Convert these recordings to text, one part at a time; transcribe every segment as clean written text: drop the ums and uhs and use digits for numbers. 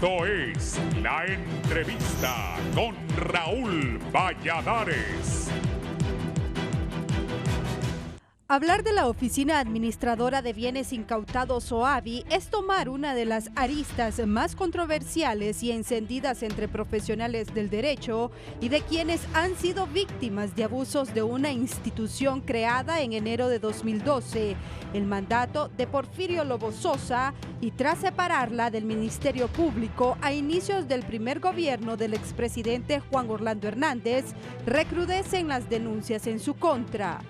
Esto es La Entrevista con Raúl Valladares. Hablar de la Oficina Administradora de Bienes Incautados OABI es tomar una de las aristas más controversiales y encendidas entre profesionales del derecho y de quienes han sido víctimas de abusos de una institución creada en enero de 2012, el mandato de Porfirio Lobo Sosa, y tras separarla del Ministerio Público a inicios del primer gobierno del expresidente Juan Orlando Hernández, recrudecen las denuncias en su contra.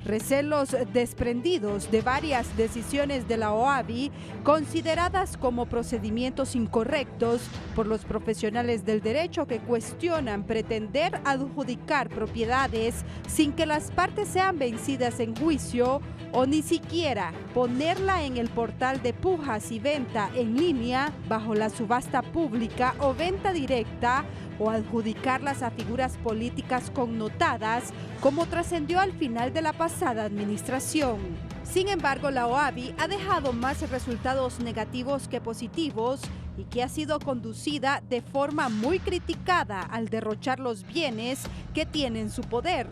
Recelos desprendidos de varias decisiones de la OABI consideradas como procedimientos incorrectos por los profesionales del derecho que cuestionan pretender adjudicar propiedades sin que las partes sean vencidas en juicio o ni siquiera ponerla en el portal de pujas y venta en línea bajo la subasta pública o venta directa, o adjudicarlas a figuras políticas connotadas, como trascendió al final de la pasada administración. Sin embargo, la OABI ha dejado más resultados negativos que positivos y que ha sido conducida de forma muy criticada al derrochar los bienes que tiene en su poder.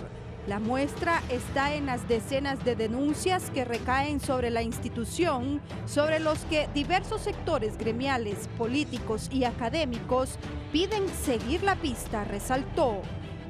La muestra está en las decenas de denuncias que recaen sobre la institución, sobre los que diversos sectores gremiales, políticos y académicos piden seguir la pista, resaltó.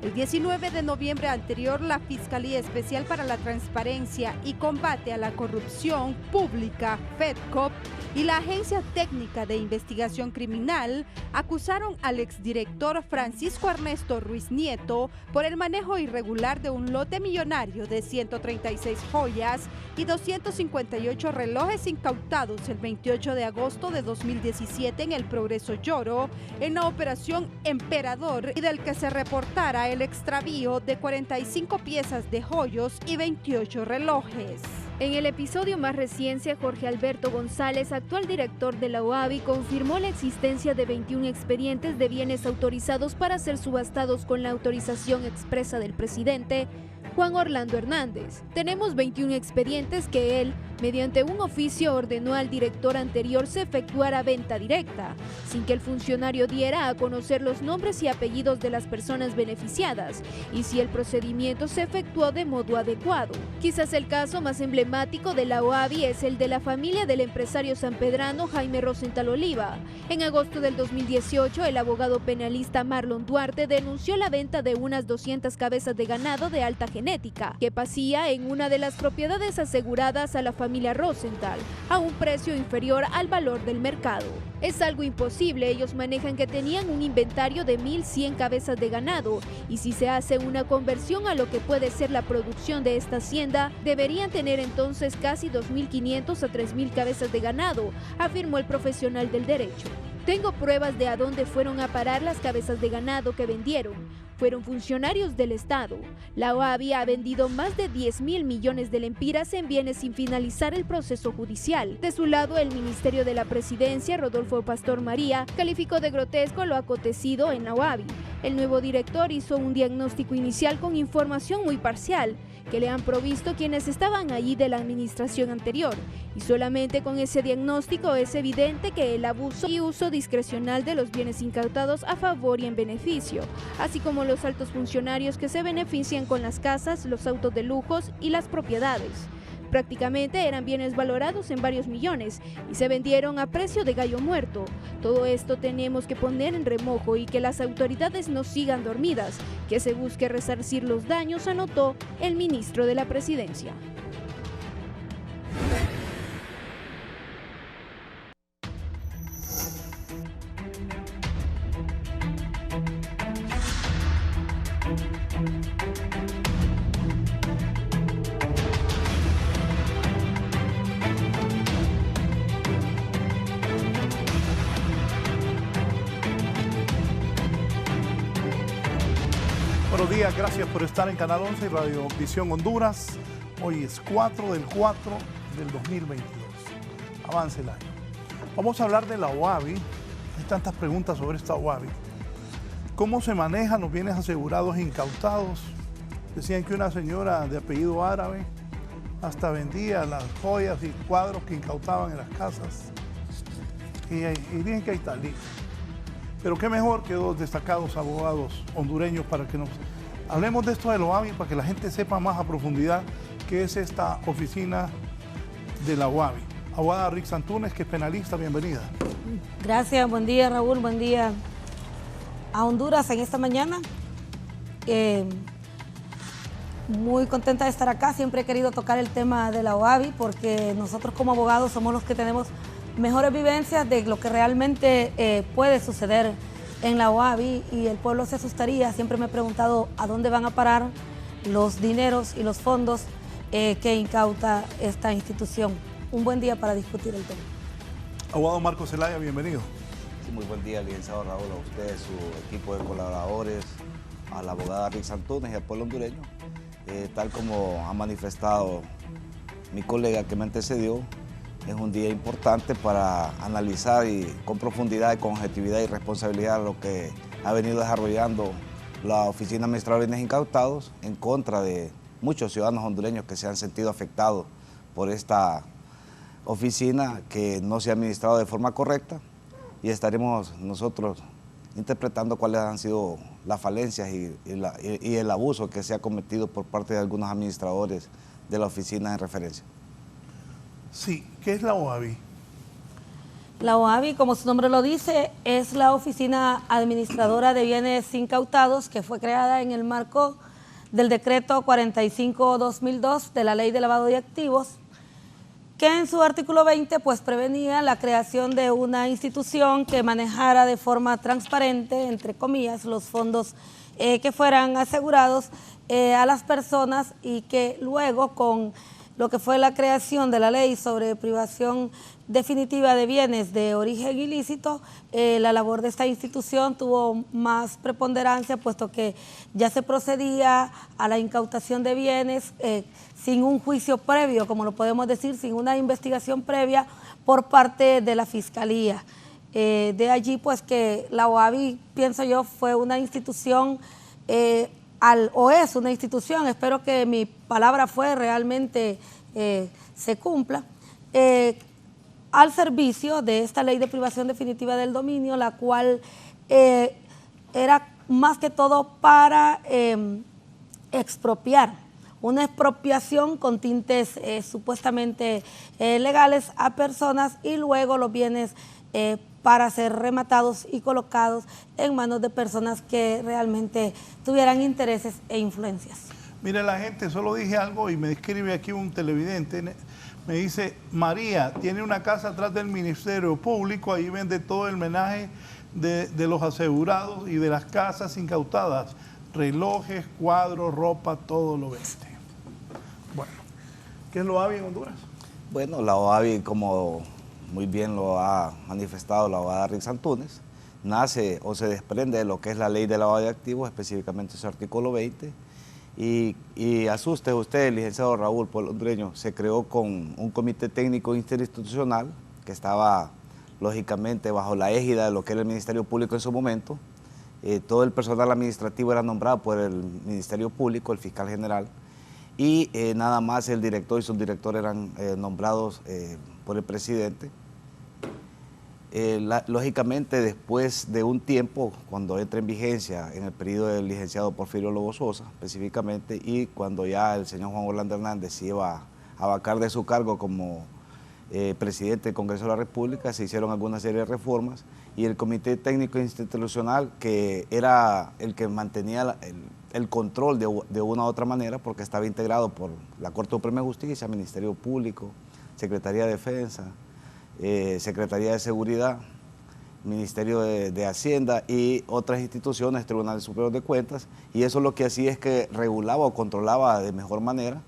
El 19 de noviembre anterior, la Fiscalía Especial para la Transparencia y Combate a la Corrupción Pública, FEDCOP, y la Agencia Técnica de Investigación Criminal acusaron al exdirector Francisco Ernesto Ruiz Nieto por el manejo irregular de un lote millonario de 136 joyas y 258 relojes incautados el 28 de agosto de 2017 en el Progreso Lloro, en la Operación Emperador, y del que se reportara el extravío de 45 piezas de joyos y 28 relojes. En el episodio más reciente, Jorge Alberto González, actual director de la OABI, confirmó la existencia de 21 expedientes de bienes autorizados para ser subastados con la autorización expresa del presidente Juan Orlando Hernández. Tenemos 21 expedientes que él, mediante un oficio, ordenó al director anterior se efectuara venta directa, sin que el funcionario diera a conocer los nombres y apellidos de las personas beneficiadas, y si el procedimiento se efectuó de modo adecuado. Quizás el caso más emblemático de la OABI es el de la familia del empresario sanpedrano Jaime Rosenthal Oliva. En agosto del 2018, el abogado penalista Marlon Duarte denunció la venta de unas 200 cabezas de ganado de alta genética, que pacía en una de las propiedades aseguradas a la familia Rosenthal, a un precio inferior al valor del mercado. Es algo imposible, ellos manejan que tenían un inventario de 1.100 cabezas de ganado, y si se hace una conversión a lo que puede ser la producción de esta hacienda, deberían tener entonces casi 2.500 a 3.000 cabezas de ganado, afirmó el profesional del derecho. Tengo pruebas de a dónde fueron a parar las cabezas de ganado que vendieron. Fueron funcionarios del Estado. La OABI ha vendido más de 10.000 millones de lempiras en bienes sin finalizar el proceso judicial. De su lado, el Ministerio de la Presidencia, Rodolfo Pastor María, calificó de grotesco lo acontecido en la OABI. El nuevo director hizo un diagnóstico inicial con información muy parcial, que le han provisto quienes estaban allí de la administración anterior, y solamente con ese diagnóstico es evidente que el abuso y uso discrecional de los bienes incautados a favor y en beneficio, así como los altos funcionarios que se benefician con las casas, los autos de lujos y las propiedades. Prácticamente eran bienes valorados en varios millones y se vendieron a precio de gallo muerto. Todo esto tenemos que poner en remojo y que las autoridades no sigan dormidas, que se busque resarcir los daños, anotó el ministro de la Presidencia. Buenos días, gracias por estar en Canal 11 y Radio Visión Honduras. Hoy es 4 del 4 del 2022. Avance el año. Vamos a hablar de la OABI. Hay tantas preguntas sobre esta OABI. ¿Cómo se manejan los bienes asegurados e incautados? Decían que una señora de apellido árabe hasta vendía las joyas y cuadros que incautaban en las casas. Y dicen que hay talí. Pero qué mejor que dos destacados abogados hondureños para que nos hablemos de esto de la OAVI, para que la gente sepa más a profundidad qué es esta oficina de la OAVI. Abogada Rix Antunes, que es penalista, bienvenida. Gracias, buen día Raúl, buen día a Honduras en esta mañana. Muy contenta de estar acá, siempre he querido tocar el tema de la OAVI porque nosotros como abogados somos los que tenemos mejores vivencias de lo que realmente puede suceder en la OAVI y el pueblo se asustaría. Siempre me he preguntado a dónde van a parar los dineros y los fondos que incauta esta institución. Un buen día para discutir el tema. Abogado Marcos Zelaya, bienvenido. Sí, muy buen día, licenciado Raúl, a usted, su equipo de colaboradores, a la abogada Rix Antunes y al pueblo hondureño. Tal como ha manifestado mi colega que me antecedió, es un día importante para analizar con profundidad, con objetividad y responsabilidad lo que ha venido desarrollando la Oficina Administradora de Bienes Incautados en contra de muchos ciudadanos hondureños que se han sentido afectados por esta oficina que no se ha administrado de forma correcta, y estaremos nosotros interpretando cuáles han sido las falencias y el abuso que se ha cometido por parte de algunos administradores de la oficina en referencia. Sí, ¿qué es la OAVI? La OAVI, como su nombre lo dice, es la Oficina Administradora de Bienes Incautados que fue creada en el marco del decreto 45/2002 de la Ley de Lavado de Activos, que en su artículo 20 pues prevenía la creación de una institución que manejara de forma transparente, entre comillas, los fondos que fueran asegurados a las personas, y que luego con lo que fue la creación de la ley sobre privación definitiva de bienes de origen ilícito, la labor de esta institución tuvo más preponderancia, puesto que ya se procedía a la incautación de bienes sin un juicio previo, como lo podemos decir, sin una investigación previa por parte de la Fiscalía. De allí pues que la OAVI, pienso yo, fue una institución, o es una institución, espero que mi palabra fue realmente se cumpla, al servicio de esta ley de privación definitiva del dominio, la cual era más que todo para expropiar, una expropiación con tintes supuestamente legales a personas, y luego los bienes para ser rematados y colocados en manos de personas que realmente tuvieran intereses e influencias. Mire, la gente, solo dije algo y me escribe aquí un televidente, me dice: María tiene una casa atrás del Ministerio Público, ahí vende todo el menaje de los asegurados y de las casas incautadas, relojes, cuadros, ropa, todo lo vende. Bueno, ¿qué es la OAVI en Honduras? Bueno, la OAVI, como muy bien lo ha manifestado la abogada Rix Antunes, nace o se desprende de lo que es la ley de lavado de activos, específicamente su artículo 20, y asuste usted, licenciado Raúl, pueblo hondureño, se creó con un comité técnico interinstitucional que estaba lógicamente bajo la égida de lo que era el Ministerio Público en su momento. Todo el personal administrativo era nombrado por el Ministerio Público, el fiscal general, y nada más el director y subdirector eran nombrados por el presidente. Lógicamente, después de un tiempo, cuando entra en vigencia en el periodo del licenciado Porfirio Lobo Sosa, específicamente, y cuando ya el señor Juan Orlando Hernández se iba a vacar de su cargo como presidente del Congreso de la República, se hicieron alguna serie de reformas, y el Comité Técnico Institucional, que era el que mantenía el control de una u otra manera, porque estaba integrado por la Corte Suprema de Justicia, Ministerio Público, Secretaría de Defensa, Secretaría de Seguridad, Ministerio de Hacienda y otras instituciones, Tribunal Superior de Cuentas, y eso lo que hacía es que regulaba o controlaba de mejor manera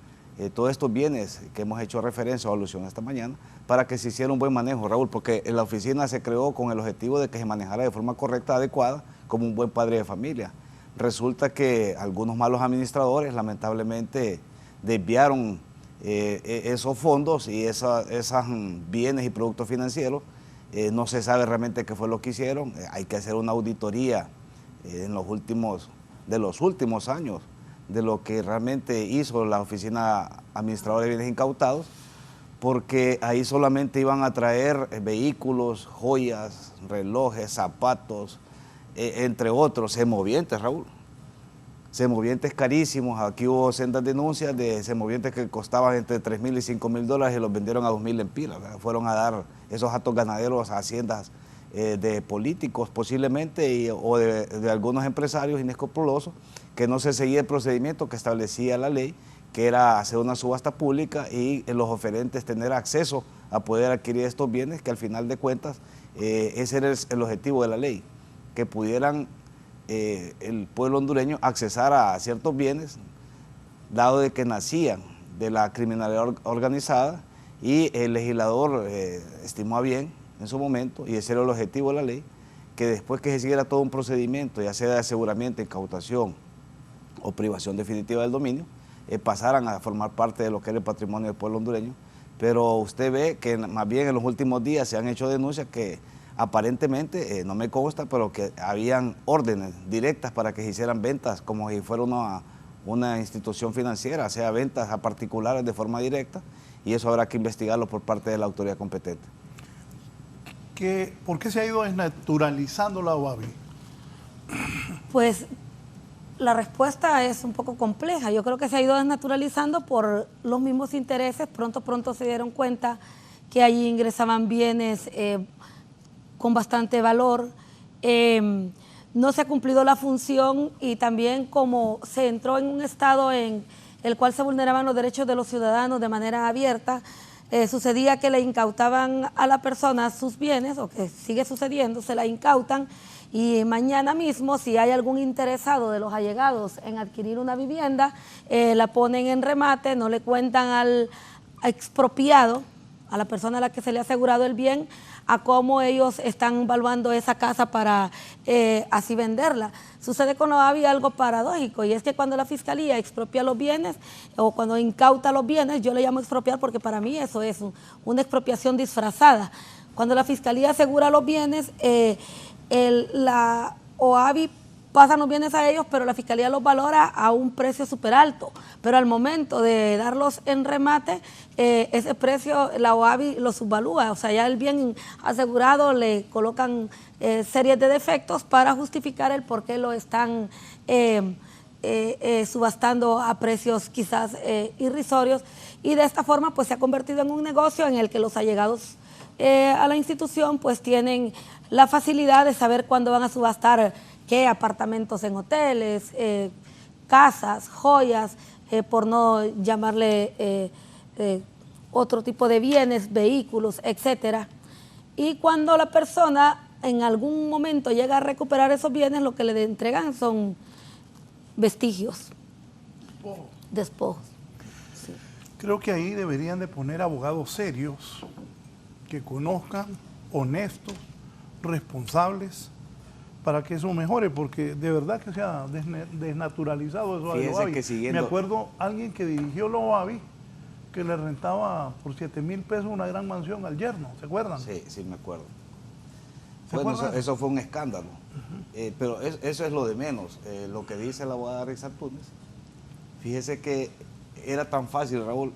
todos estos bienes que hemos hecho referencia o alusión esta mañana, para que se hiciera un buen manejo, Raúl, porque la oficina se creó con el objetivo de que se manejara de forma correcta, adecuada, como un buen padre de familia. Resulta que algunos malos administradores lamentablemente desviaron esos fondos y esos bienes y productos financieros. No se sabe realmente qué fue lo que hicieron. Hay que hacer una auditoría de los últimos años de lo que realmente hizo la Oficina Administradora de Bienes Incautados, porque ahí solamente iban a traer vehículos, joyas, relojes, zapatos, entre otros, semovientes, Raúl. Semovientes carísimos, aquí hubo sendas denuncias de semovientes que costaban entre 3.000 y 5.000 dólares y los vendieron a 2.000 lempiras. Fueron a dar esos actos ganaderos a haciendas de políticos posiblemente o de algunos empresarios inescrupulosos que no se seguía el procedimiento que establecía la ley, que era hacer una subasta pública y los oferentes tener acceso a poder adquirir estos bienes, que al final de cuentas ese era el objetivo de la ley, que pudieran el pueblo hondureño accesar a ciertos bienes, dado de que nacían de la criminalidad organizada, y el legislador estimó a bien en su momento, y ese era el objetivo de la ley, que después que se siguiera todo un procedimiento, ya sea de aseguramiento, incautación o privación definitiva del dominio, pasaran a formar parte de lo que era el patrimonio del pueblo hondureño. Pero usted ve que más bien en los últimos días se han hecho denuncias que aparentemente, no me consta, pero que habían órdenes directas para que se hicieran ventas como si fuera una institución financiera, sea ventas a particulares de forma directa, y eso habrá que investigarlo por parte de la autoridad competente. ¿Por qué se ha ido desnaturalizando la OAVI? Pues la respuesta es un poco compleja. Yo creo que se ha ido desnaturalizando por los mismos intereses. Pronto se dieron cuenta que allí ingresaban bienes con bastante valor. No se ha cumplido la función, y también como se entró en un estado en el cual se vulneraban los derechos de los ciudadanos de manera abierta, sucedía que le incautaban a la persona sus bienes, o que sigue sucediendo, se la incautan, y mañana mismo, si hay algún interesado de los allegados en adquirir una vivienda, la ponen en remate, no le cuentan al expropiado, a la persona a la que se le ha asegurado el bien, a cómo ellos están valuando esa casa para así venderla. Sucede con la OAVI algo paradójico, y es que cuando la Fiscalía expropia los bienes o cuando incauta los bienes, yo le llamo expropiar porque para mí eso es una expropiación disfrazada. Cuando la Fiscalía asegura los bienes, la OAVI pasan los bienes a ellos, pero la Fiscalía los valora a un precio súper alto. Pero al momento de darlos en remate, ese precio la OAVI lo subvalúa. O sea, ya el bien asegurado le colocan series de defectos para justificar el por qué lo están subastando a precios quizás irrisorios. Y de esta forma pues se ha convertido en un negocio en el que los allegados a la institución pues tienen la facilidad de saber cuándo van a subastar qué apartamentos en hoteles, casas, joyas, por no llamarle otro tipo de bienes, vehículos, etcétera. Y cuando la persona en algún momento llega a recuperar esos bienes, lo que le entregan son vestigios, despojos. Sí. Creo que ahí deberían de poner abogados serios que conozcan, honestos, responsables, para que eso mejore, porque de verdad que se ha desnaturalizado eso de la OAVI. Me acuerdo alguien que dirigió la OAVI que le rentaba por 7,000 pesos una gran mansión al yerno, ¿se acuerdan? Sí, me acuerdo. Bueno, eso fue un escándalo, pero eso es lo de menos. Lo que dice la abogada Rixa Túnez, fíjese que era tan fácil, Raúl,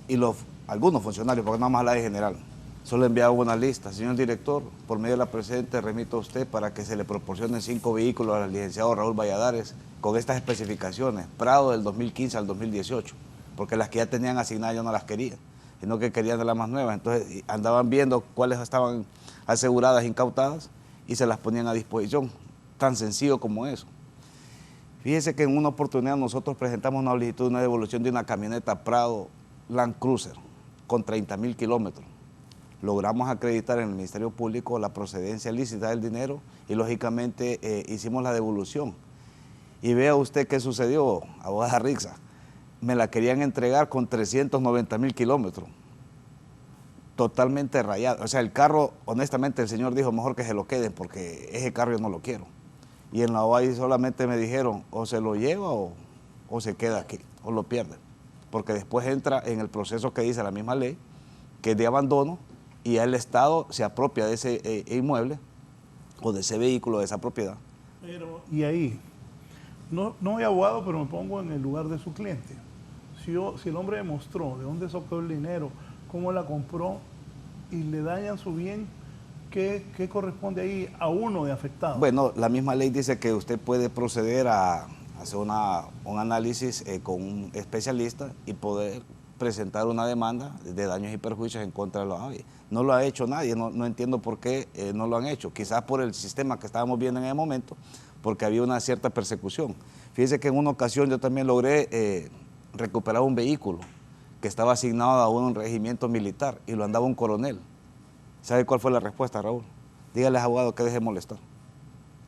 y algunos funcionarios, porque nada más la de general, solo enviaba una lista: señor director, por medio de la presente remito a usted para que se le proporcionen 5 vehículos al licenciado Raúl Valladares con estas especificaciones, Prado del 2015 al 2018, porque las que ya tenían asignadas yo no las quería, sino que querían de las más nuevas. Entonces andaban viendo cuáles estaban aseguradas, incautadas, y se las ponían a disposición, tan sencillo como eso. Fíjese que en una oportunidad nosotros presentamos una solicitud de una devolución de una camioneta Prado Land Cruiser con 30,000 kilómetros. Logramos acreditar en el Ministerio Público la procedencia lícita del dinero y lógicamente hicimos la devolución. Y vea usted qué sucedió, abogada Rixa. Me la querían entregar con 390,000 kilómetros. Totalmente rayado. O sea, el carro, honestamente, el señor dijo mejor que se lo queden porque ese carro yo no lo quiero. Y en la OAI solamente me dijeron o se lo lleva o se queda aquí, o lo pierde. Porque después entra en el proceso que dice la misma ley, que es de abandono, y el Estado se apropia de ese inmueble o de ese vehículo, de esa propiedad. Y ahí, no soy abogado, pero me pongo en el lugar de su cliente. Si el hombre demostró de dónde sacó el dinero, cómo la compró, y le dañan su bien, ¿qué corresponde ahí a uno de afectado? Bueno, la misma ley dice que usted puede proceder a hacer un análisis con un especialista y poder presentar una demanda de daños y perjuicios en contra de los AVI. No lo ha hecho nadie, no entiendo por qué no lo han hecho. Quizás por el sistema que estábamos viendo en el momento, porque había una cierta persecución. Fíjese que en una ocasión yo también logré recuperar un vehículo que estaba asignado a un regimiento militar y lo andaba un coronel. ¿Sabe cuál fue la respuesta, Raúl? Dígale al abogado que deje de molestar.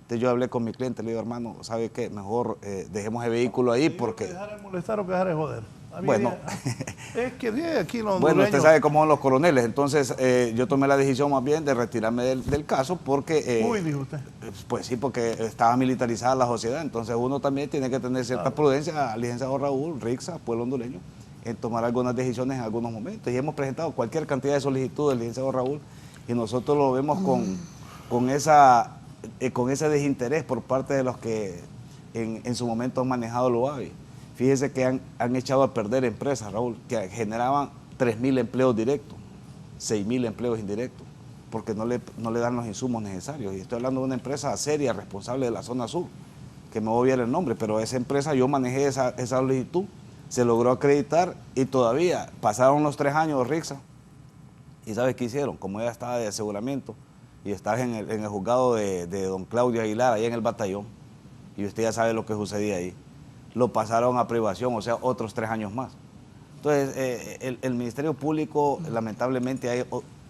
Entonces yo hablé con mi cliente, le digo, hermano, ¿sabe qué? Mejor dejemos el vehículo ahí porque... ¿Dejar de molestar o que dejar de joder? Bueno, es que aquí los bueno, hondureños... usted sabe cómo son los coroneles, entonces yo tomé la decisión más bien de retirarme del caso porque... Uy, dijo usted. Pues sí, porque estaba militarizada la sociedad, entonces uno también tiene que tener cierta prudencia, al licenciado Raúl, Rixa, pueblo hondureño, en tomar algunas decisiones en algunos momentos. Y hemos presentado cualquier cantidad de solicitudes del licenciado Raúl y nosotros lo vemos con ese desinterés por parte de los que en su momento han manejado el UAVI. Fíjese que han echado a perder empresas, Raúl, que generaban 3.000 empleos directos, 6.000 empleos indirectos, porque no le dan los insumos necesarios. Y estoy hablando de una empresa seria, responsable de la zona sur, que me voy a olvidar el nombre, pero esa empresa, yo manejé esa solicitud, se logró acreditar y todavía pasaron los 3 años, Rixa, y ¿sabes qué hicieron? Como ella estaba de aseguramiento y estaba en el juzgado de don Claudio Aguilar, ahí en el batallón, y usted ya sabe lo que sucedía ahí. Lo pasaron a privación, o sea, otros 3 años más. Entonces, el Ministerio Público lamentablemente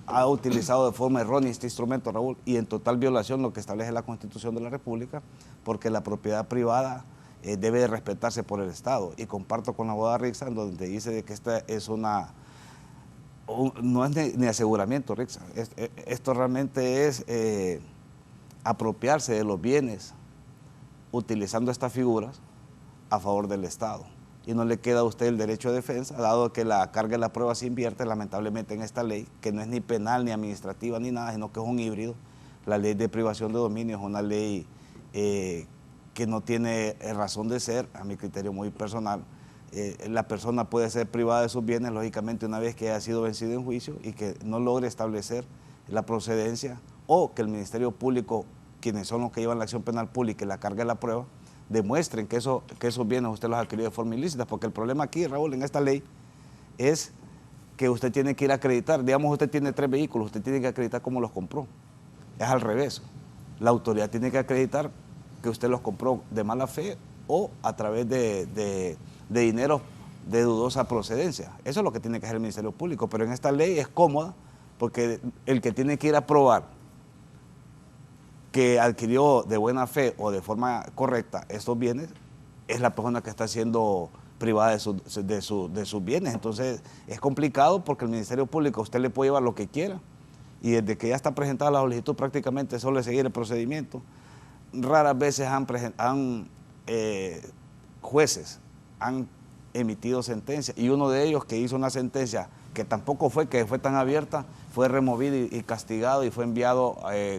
ha utilizado de forma errónea este instrumento, Raúl, y en total violación lo que establece la Constitución de la República, porque la propiedad privada debe de respetarse por el Estado. Y comparto con la abogada Rixa, donde dice de que esta es no es ni aseguramiento, Rixa. Esto realmente es apropiarse de los bienes utilizando estas figuras a favor del Estado. Y no le queda a usted el derecho de defensa, dado que la carga de la prueba se invierte lamentablemente en esta ley, que no es ni penal, ni administrativa, ni nada, sino que es un híbrido. La ley de privación de dominio es una ley que no tiene razón de ser, a mi criterio muy personal. La persona puede ser privada de sus bienes, lógicamente, una vez que haya sido vencido en juicio y que no logre establecer la procedencia, o que el Ministerio Público, quienes son los que llevan la acción penal pública y la carga de la prueba, demuestren que esos bienes usted los ha adquirido de forma ilícita, porque el problema aquí, Raúl, en esta ley, es que usted tiene que ir a acreditar. Digamos, usted tiene 3 vehículos, usted tiene que acreditar cómo los compró. Es al revés. La autoridad tiene que acreditar que usted los compró de mala fe o a través de dinero de dudosa procedencia. Eso es lo que tiene que hacer el Ministerio Público, pero en esta ley es cómoda, porque el que tiene que ir a probar que adquirió de buena fe o de forma correcta estos bienes es la persona que está siendo privada de sus bienes. Entonces es complicado, porque el Ministerio Público a usted le puede llevar lo que quiera y desde que ya está presentada la solicitud prácticamente solo es seguir el procedimiento. Raras veces jueces han emitido sentencias, y uno de ellos que hizo una sentencia que tampoco fue tan abierta, fue removido y castigado y fue enviado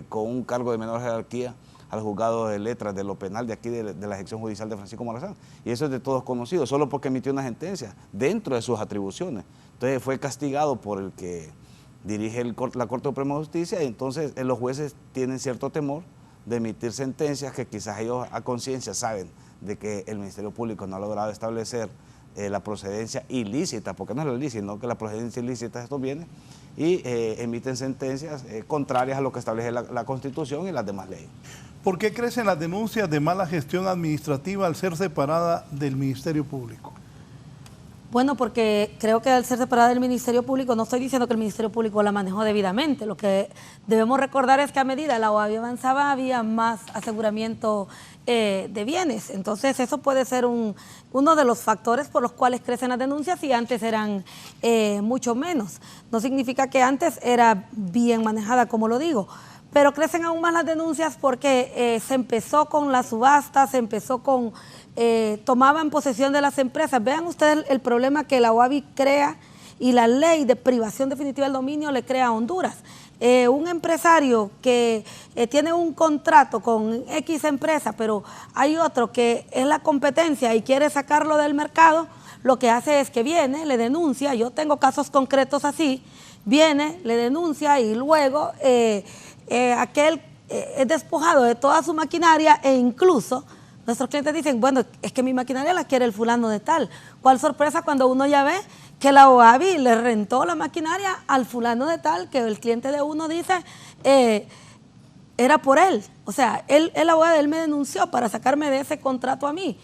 con un cargo de menor jerarquía al juzgado de letras de lo penal de aquí de la sección judicial de Francisco Morazán. Y eso es de todos conocido, solo porque emitió una sentencia dentro de sus atribuciones. Entonces fue castigado por el que dirige la Corte Suprema de Justicia, y entonces los jueces tienen cierto temor de emitir sentencias que quizás ellos a conciencia saben de que el Ministerio Público no ha logrado establecer la procedencia ilícita, porque no es la ilícita, sino que la procedencia ilícita de estos bienes, y emiten sentencias contrarias a lo que establece la Constitución y las demás leyes. ¿Por qué crecen las denuncias de mala gestión administrativa al ser separada del Ministerio Público? Bueno, porque creo que al ser separada del Ministerio Público, no estoy diciendo que el Ministerio Público la manejó debidamente. Lo que debemos recordar es que a medida la OAVI avanzaba, había más aseguramiento de bienes. Entonces, eso puede ser uno de los factores por los cuales crecen las denuncias, y antes eran mucho menos. No significa que antes era bien manejada, como lo digo, pero crecen aún más las denuncias porque se empezó con la subasta, se empezó con... tomaban posesión de las empresas. Vean ustedes el problema que la OAVI crea y la ley de privación definitiva del dominio le crea a Honduras. Un empresario que tiene un contrato con X empresa, pero hay otro que es la competencia y quiere sacarlo del mercado, lo que hace es que viene, le denuncia. Yo tengo casos concretos así, viene, le denuncia y luego aquel es despojado de toda su maquinaria e incluso nuestros clientes dicen, bueno, es que mi maquinaria la quiere el fulano de tal. ¿Cuál sorpresa cuando uno ya ve que la OAVI le rentó la maquinaria al fulano de tal, que el cliente de uno dice, era por él? O sea, él me denunció para sacarme de ese contrato a mí.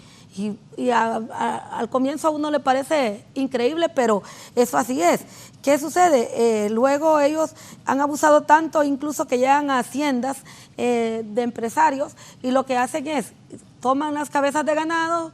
Y al comienzo a uno le parece increíble, pero eso así es. ¿Qué sucede? Luego ellos han abusado tanto, incluso que llegan a haciendas de empresarios, y lo que hacen es, toman las cabezas de ganado.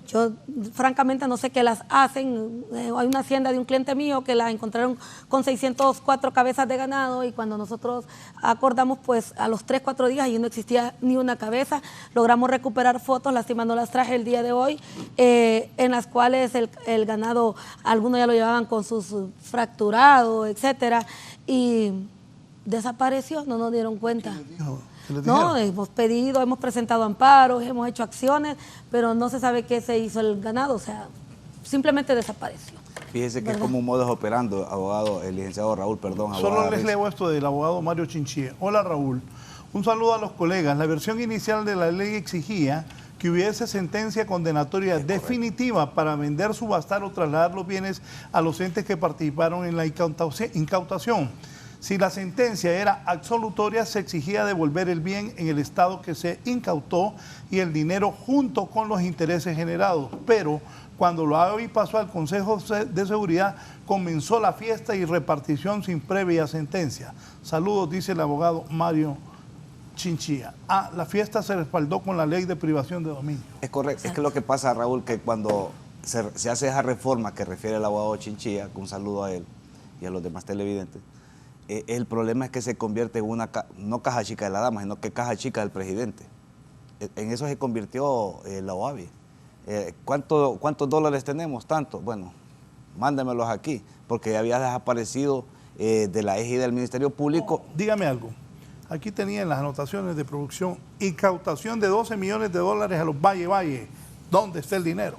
Yo francamente no sé qué las hacen. Hay una hacienda de un cliente mío que la encontraron con 604 cabezas de ganado, y cuando nosotros acordamos, pues a los 3-4 días y no existía ni una cabeza. Logramos recuperar fotos, lástima no las traje el día de hoy, en las cuales el ganado, algunos ya lo llevaban con sus fracturados, etcétera, y desapareció, no nos dieron cuenta. No, hemos pedido, hemos presentado amparos, hemos hecho acciones, pero no se sabe qué se hizo el ganado, o sea, simplemente desapareció. Fíjese que es como un modus operandi, abogado, el licenciado Raúl, perdón. Solo les leo esto del abogado Mario Chinchilla. Hola Raúl, un saludo a los colegas. La versión inicial de la ley exigía que hubiese sentencia condenatoria definitiva para vender, subastar o trasladar los bienes a los entes que participaron en la incautación. Si la sentencia era absolutoria, se exigía devolver el bien en el estado que se incautó y el dinero junto con los intereses generados. Pero cuando la OAVI pasó al Consejo de Seguridad, comenzó la fiesta y repartición sin previa sentencia. Saludos, dice el abogado Mario Chinchilla. La fiesta se respaldó con la ley de privación de dominio. Es correcto. Exacto. Es que lo que pasa, Raúl, que cuando se hace esa reforma que refiere el abogado Chinchilla, un saludo a él y a los demás televidentes, el problema es que se convierte en una, no caja chica de la dama, sino que caja chica del presidente. En eso se convirtió la OAVI. ¿Cuántos dólares tenemos? Tanto. Bueno, mándamelos aquí, porque ya había desaparecido de la égida del Ministerio Público. Dígame algo. Aquí tenía en las anotaciones de producción, incautación de 12 millones de dólares a los Valle. ¿Dónde está el dinero?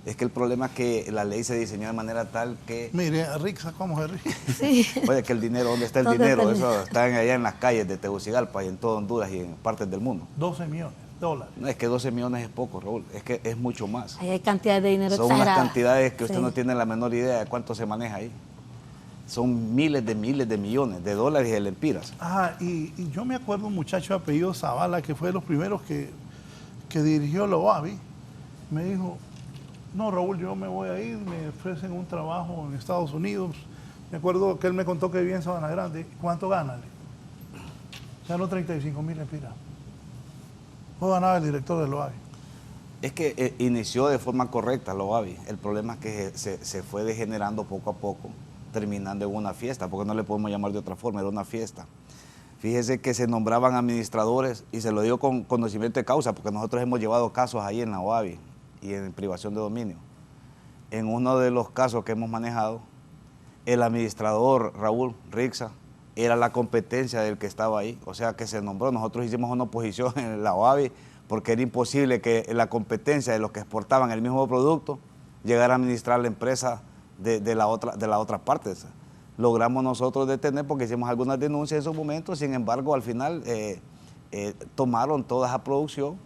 Es que el problema es que la ley se diseñó de manera tal que... Mire, Rixa, ¿cómo se ríe? Sí. Oye, que el dinero, ¿dónde está el dinero? Eso está allá en las calles de Tegucigalpa y en todo Honduras y en partes del mundo. 12 millones de dólares. No, es que 12 millones es poco, Raúl, es que es mucho más. Ahí hay cantidades de dinero Son exagerada. unas cantidades que usted no tiene la menor idea de cuánto se maneja ahí. Son miles de millones de dólares y de lempiras. Y yo me acuerdo un muchacho de apellido Zavala, que fue de los primeros que dirigió la OAVI, me dijo: no, Raúl, yo me voy a ir, me ofrecen un trabajo en Estados Unidos. Me acuerdo que él me contó que vivía en Sabana Grande. ¿Cuánto gana? Ganó 35,000 lempiras. ¿Cómo ganaba el director de la OAVI? Es que inició de forma correcta la OAVI. El problema es que se fue degenerando poco a poco, terminando en una fiesta, porque no le podemos llamar de otra forma, era una fiesta. Fíjese que se nombraban administradores, y se lo digo con conocimiento de causa, porque nosotros hemos llevado casos ahí en la OAVI y en privación de dominio. En uno de los casos que hemos manejado, el administrador Raúl Rixa era la competencia del que estaba ahí, o sea que se nombró. Nosotros hicimos una oposición en la OAVI porque era imposible que la competencia de los que exportaban el mismo producto llegara a administrar la empresa de la otra parte. O sea, logramos nosotros detener porque hicimos algunas denuncias en su momento. Sin embargo, al final tomaron toda esa producción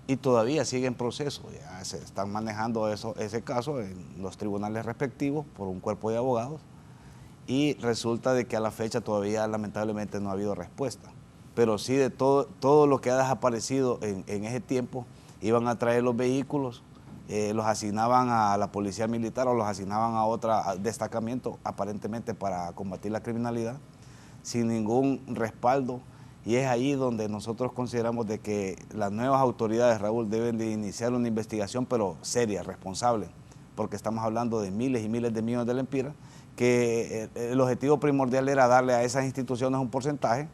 y todavía sigue en proceso. Ya se están manejando ese caso en los tribunales respectivos por un cuerpo de abogados, y resulta de que a la fecha todavía lamentablemente no ha habido respuesta. Pero sí, de todo lo que ha desaparecido en ese tiempo, iban a traer los vehículos, los asignaban a la policía militar o los asignaban a otro destacamento, aparentemente para combatir la criminalidad, sin ningún respaldo. Y es ahí donde nosotros consideramos de que las nuevas autoridades, Raúl, deben de iniciar una investigación, pero seria, responsable, porque estamos hablando de miles y miles de millones de lempiras, que el objetivo primordial era darle a esas instituciones un porcentaje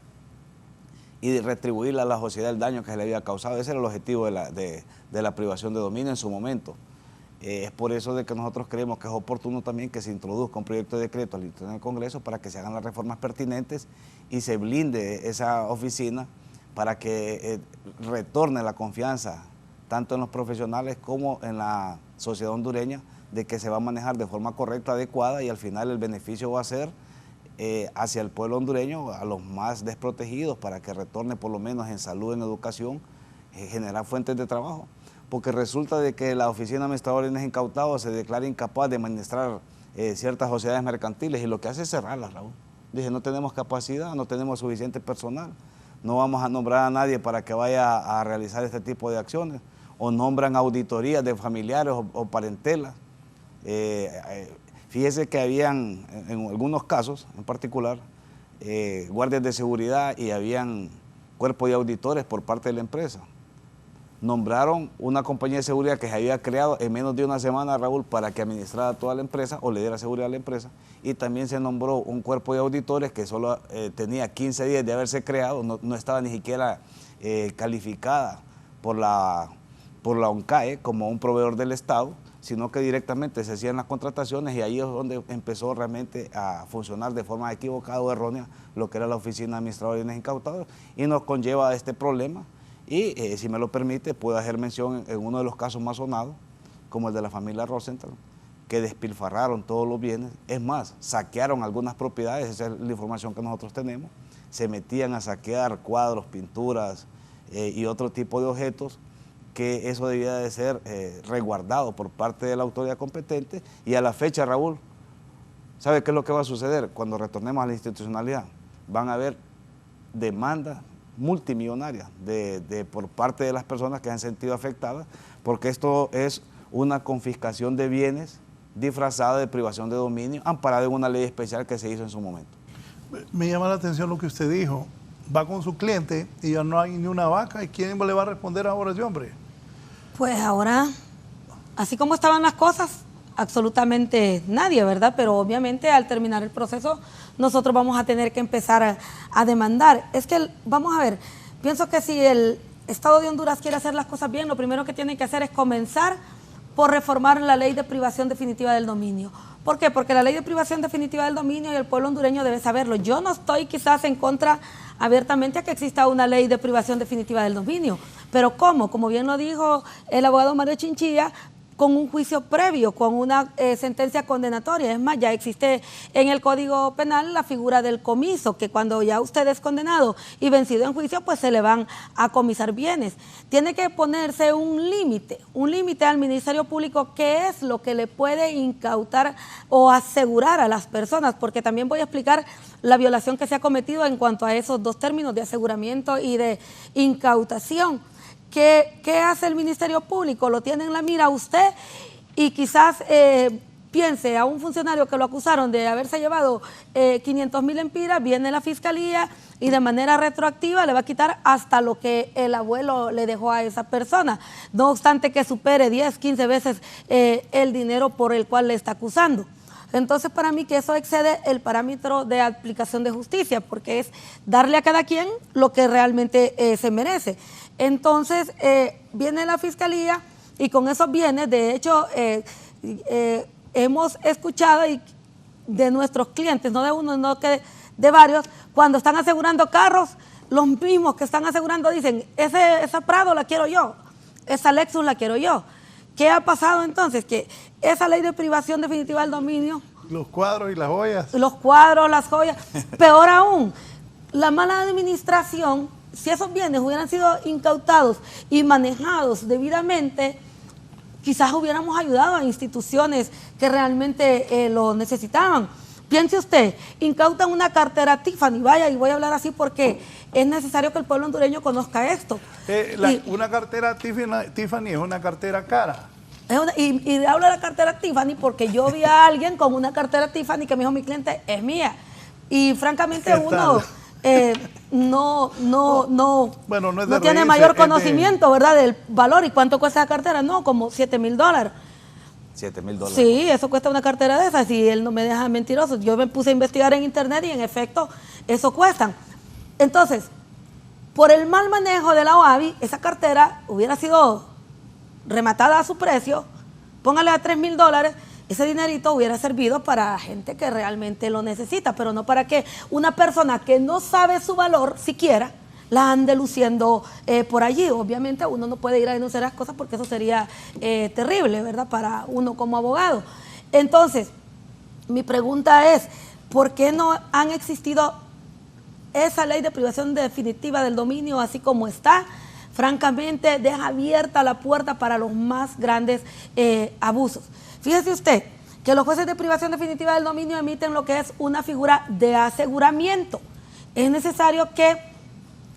y retribuirle a la sociedad el daño que se le había causado. Ese era el objetivo de la privación de dominio en su momento. Es por eso de que nosotros creemos que es oportuno también que se introduzca un proyecto de decreto al interior del Congreso para que se hagan las reformas pertinentes y se blinde esa oficina para que retorne la confianza tanto en los profesionales como en la sociedad hondureña de que se va a manejar de forma correcta, adecuada, y al final el beneficio va a ser hacia el pueblo hondureño, a los más desprotegidos, para que retorne por lo menos en salud, en educación, generar fuentes de trabajo. Porque resulta de que la Oficina Administradora de Bienes Incautados se declara incapaz de administrar ciertas sociedades mercantiles y lo que hace es cerrarlas, Raúl. Dije, no tenemos capacidad, no tenemos suficiente personal, no vamos a nombrar a nadie para que vaya a realizar este tipo de acciones, o nombran auditorías de familiares o parentelas. Fíjese que habían, en algunos casos en particular, guardias de seguridad y habían cuerpo de auditores por parte de la empresa. Nombraron una compañía de seguridad que se había creado en menos de una semana, Raúl, para que administrara toda la empresa o le diera seguridad a la empresa, y también se nombró un cuerpo de auditores que solo tenía 15 días de haberse creado, no estaba ni siquiera calificada por la ONCAE como un proveedor del Estado, sino que directamente se hacían las contrataciones, y ahí es donde empezó realmente a funcionar de forma equivocada o errónea lo que era la Oficina Administradora de Bienes Incautados, y nos conlleva a este problema. Y si me lo permite, puedo hacer mención en uno de los casos más sonados, como el de la familia Rosenthal, que despilfarraron todos los bienes. Es más, saquearon algunas propiedades, esa es la información que nosotros tenemos. Se metían a saquear cuadros, pinturas y otro tipo de objetos, que eso debía de ser resguardado por parte de la autoridad competente. Y a la fecha, Raúl, ¿sabe qué es lo que va a suceder? Cuando retornemos a la institucionalidad, van a haber demandas multimillonarias por parte de las personas que han sentido afectadas, porque esto es una confiscación de bienes disfrazada de privación de dominio, amparada en una ley especial que se hizo en su momento. Me llama la atención lo que usted dijo. Va con su cliente y ya no hay ni una vaca, ¿y quién le va a responder ahora a ese hombre? Pues ahora, así como estaban las cosas, absolutamente nadie, ¿verdad? Pero obviamente al terminar el proceso nosotros vamos a tener que empezar a demandar. Es que, vamos a ver, pienso que si el Estado de Honduras quiere hacer las cosas bien, lo primero que tiene que hacer es comenzar por reformar la ley de privación definitiva del dominio. ¿Por qué? Porque la ley de privación definitiva del dominio, y el pueblo hondureño debe saberlo. Yo no estoy quizás en contra abiertamente a que exista una ley de privación definitiva del dominio, pero ¿cómo? Como bien lo dijo el abogado Mario Chinchilla, con un juicio previo, con una sentencia condenatoria. Es más, ya existe en el Código Penal la figura del comiso, que cuando ya usted es condenado y vencido en juicio, pues se le van a comisar bienes. Tiene que ponerse un límite al Ministerio Público, qué es lo que le puede incautar o asegurar a las personas, porque también voy a explicar la violación que se ha cometido en cuanto a esos dos términos de aseguramiento y de incautación. ¿Qué hace el Ministerio Público? Lo tiene en la mira usted, y quizás piense a un funcionario que lo acusaron de haberse llevado 500,000 empiras, viene la Fiscalía y de manera retroactiva le va a quitar hasta lo que el abuelo le dejó a esa persona, no obstante que supere 10, 15 veces el dinero por el cual le está acusando. Entonces, para mí que eso excede el parámetro de aplicación de justicia, porque es darle a cada quien lo que realmente se merece. Entonces, viene la Fiscalía y con esos bienes, de hecho, hemos escuchado de nuestros clientes, no de uno, sino que de varios, cuando están asegurando carros, los mismos que están asegurando dicen, esa Prado la quiero yo, esa Lexus la quiero yo. ¿Qué ha pasado entonces? Que esa ley de privación definitiva del dominio... Los cuadros y las joyas. Los cuadros, las joyas. Peor aún, la mala administración, si esos bienes hubieran sido incautados y manejados debidamente, quizás hubiéramos ayudado a instituciones que realmente lo necesitaban. Piense usted, incautan una cartera Tiffany, vaya, y voy a hablar así porque es necesario que el pueblo hondureño conozca esto. Una cartera Tiffany es una cartera cara. Y hablo de la cartera Tiffany porque yo vi a alguien con una cartera Tiffany que me dijo, mi cliente es mía. Y francamente uno no tiene mayor conocimiento, ¿verdad?, del valor. ¿Y cuánto cuesta la cartera? No, como $7,000. $7,000. Sí, eso cuesta una cartera de esas, y él no me deja mentiroso. Yo me puse a investigar en internet y en efecto eso cuestan. Entonces, por el mal manejo de la OABI, esa cartera hubiera sido rematada a su precio, póngale a $3,000, ese dinerito hubiera servido para gente que realmente lo necesita, pero no para que una persona que no sabe su valor siquiera la ande luciendo por allí. Obviamente uno no puede ir a denunciar las cosas porque eso sería terrible, ¿verdad?, para uno como abogado. Entonces, mi pregunta es, ¿por qué no han existido esa ley de privación definitiva del dominio así como está? Francamente, deja abierta la puerta para los más grandes abusos. Fíjese usted que los jueces de privación definitiva del dominio emiten lo que es una figura de aseguramiento. Es necesario que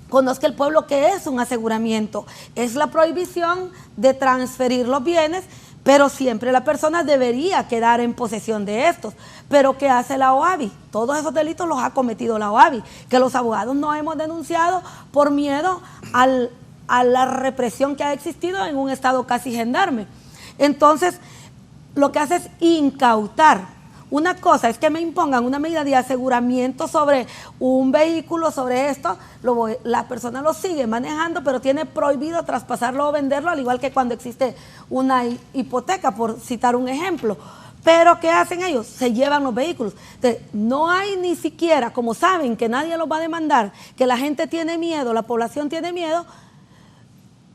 conozca el pueblo qué es un aseguramiento. Es la prohibición de transferir los bienes, pero siempre la persona debería quedar en posesión de estos. Pero ¿qué hace la OAVI? Todos esos delitos los ha cometido la OAVI, que los abogados no hemos denunciado por miedo a la represión que ha existido en un estado casi gendarme. Entonces, lo que hace es incautar. Una cosa es que me impongan una medida de aseguramiento sobre un vehículo, sobre esto, la persona lo sigue manejando, pero tiene prohibido traspasarlo o venderlo, al igual que cuando existe una hipoteca, por citar un ejemplo. Pero ¿qué hacen ellos? Se llevan los vehículos. Entonces, no hay ni siquiera, como saben que nadie los va a demandar, que la gente tiene miedo, la población tiene miedo,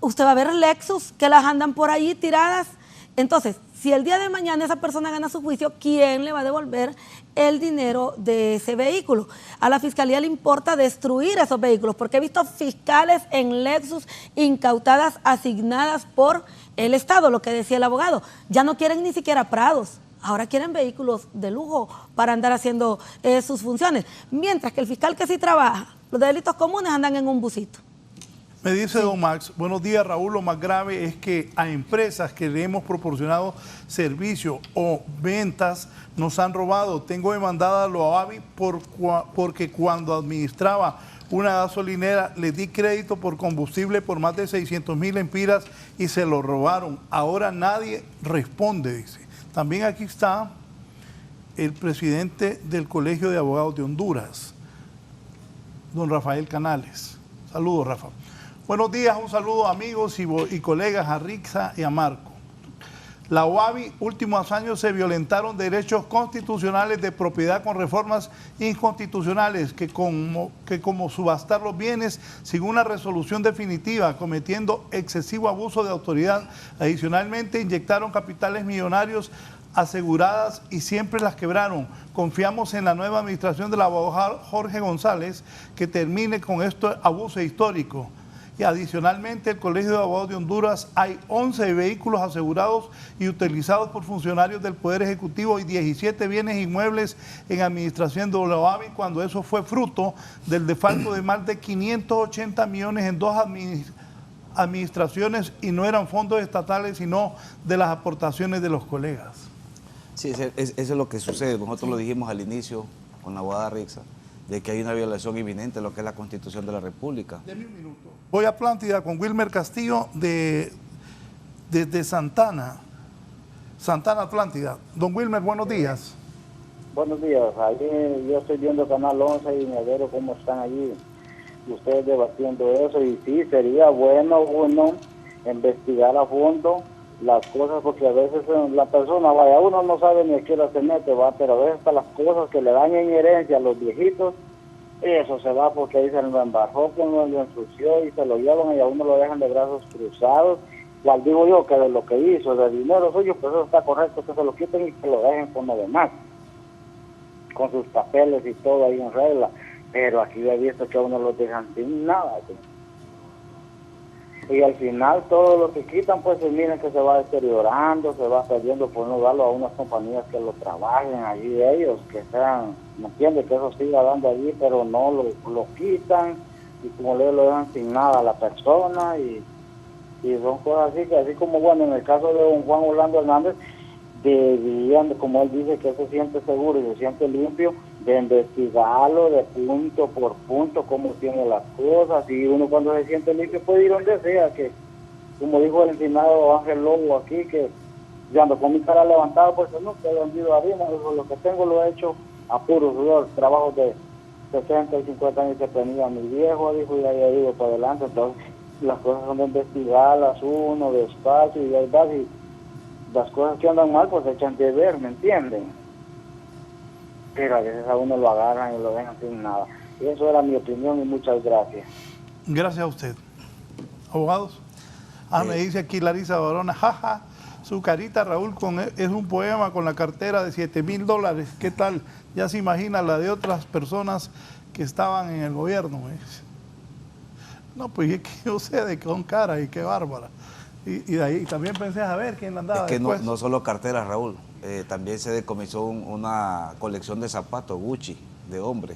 usted va a ver Lexus que las andan por ahí tiradas. Entonces, si el día de mañana esa persona gana su juicio, ¿quién le va a devolver el dinero de ese vehículo? A la fiscalía le importa destruir esos vehículos, porque he visto fiscales en Lexus incautadas, asignadas por el Estado, lo que decía el abogado. Ya no quieren ni siquiera Prados, ahora quieren vehículos de lujo para andar haciendo sus funciones. Mientras que el fiscal que sí trabaja, los delitos comunes andan en un busito. Me dice don Max, buenos días Raúl, lo más grave es que a empresas que le hemos proporcionado servicio o ventas nos han robado. Tengo demandada a la OAVI porque cuando administraba una gasolinera le di crédito por combustible por más de 600,000 lempiras y se lo robaron. Ahora nadie responde, dice. También aquí está el presidente del Colegio de Abogados de Honduras, don Rafael Canales. Saludos, Rafa. Buenos días, un saludo amigos y colegas, a Rixa y a Marco. La OAVI, últimos años se violentaron derechos constitucionales de propiedad con reformas inconstitucionales que como subastar los bienes sin una resolución definitiva, cometiendo excesivo abuso de autoridad. Adicionalmente, inyectaron capitales millonarios aseguradas y siempre las quebraron. Confiamos en la nueva administración del abogado Jorge González que termine con este abuso histórico. Y adicionalmente, el Colegio de Abogados de Honduras hay 11 vehículos asegurados y utilizados por funcionarios del Poder Ejecutivo y 17 bienes inmuebles en administración de la OAVI, cuando eso fue fruto del desfalco de más de 580 millones en dos administraciones y no eran fondos estatales, sino de las aportaciones de los colegas. Sí, eso es lo que sucede. Nosotros lo dijimos al inicio con la abogada Rixa, de que hay una violación inminente de lo que es la Constitución de la República. Deme un minuto. Voy a Plántida con Wilmer Castillo desde Santana, Plántida. Don Wilmer, buenos días. Buenos días. Ahí yo estoy viendo Canal 11 y me veo cómo están allí ustedes debatiendo eso. Y sí, sería bueno uno investigar a fondo las cosas, porque a veces la persona, vaya, uno no sabe ni a qué hora se mete, va, pero a veces hasta las cosas que le dan en herencia a los viejitos, eso se va porque ahí se lo embarró, que uno lo ensució y se lo llevan y a uno lo dejan de brazos cruzados. Cual digo yo que de lo que hizo, de dinero suyo, pues eso está correcto, que se lo quiten y que lo dejen con lo demás, con sus papeles y todo ahí en regla. Pero aquí he visto que a uno lo dejan sin nada, ¿sí? Y al final todo lo que quitan, pues miren que se va deteriorando, se va perdiendo por no darlo a unas compañías que lo trabajen allí ellos, que sean, ¿me entiendes? Que eso siga dando allí, pero no lo quitan y como le lo dejan sin nada a la persona y son cosas así, que así como, bueno, en el caso de don Juan Orlando Hernández, debían, como él dice que se siente seguro y se siente limpio, de investigarlo de punto por punto, cómo tiene las cosas, y uno cuando se siente limpio puede ir donde sea, que como dijo el estimado Ángel Lobo aquí, que yo ando con mi cara levantada, pues no, que he vendido harina, lo que tengo lo he hecho a puro sudor, trabajos de 60 y 50 años que tenía mi viejo, dijo, y ahí he ido para adelante. Entonces las cosas son de investigarlas uno despacio y ahí va, y las cosas que andan mal pues se echan de ver, ¿me entienden? Pero a veces a uno lo agarran y lo dejan sin nada. Y eso era mi opinión y muchas gracias. Gracias a usted. ¿Abogados? Me dice aquí Larisa Barona, jaja, su carita, Raúl, es un poema con la cartera de $7,000. ¿Qué tal? Ya se imagina la de otras personas que estaban en el gobierno. No, pues es que yo sé de con cara y qué bárbara. Y de ahí también pensé a ver quién andaba. Es que después. no solo carteras, Raúl, también se decomisó una colección de zapatos Gucci de hombre.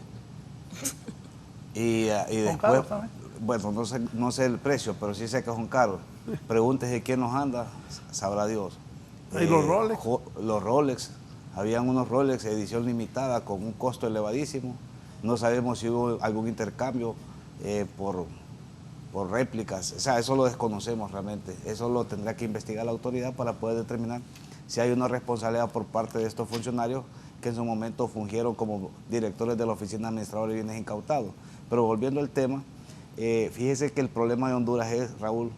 Y después, bueno, no sé el precio, pero sí sé que son caros. Pregúntese quién nos anda, sabrá Dios. ¿Y los Rolex? Los Rolex, habían unos Rolex de edición limitada con un costo elevadísimo. No sabemos si hubo algún intercambio por réplicas. O sea, eso lo desconocemos realmente. Eso lo tendrá que investigar la autoridad para poder determinar si hay una responsabilidad por parte de estos funcionarios que en su momento fungieron como directores de la Oficina Administradora de Bienes Incautados. Pero volviendo al tema, fíjese que el problema de Honduras es, Raúl,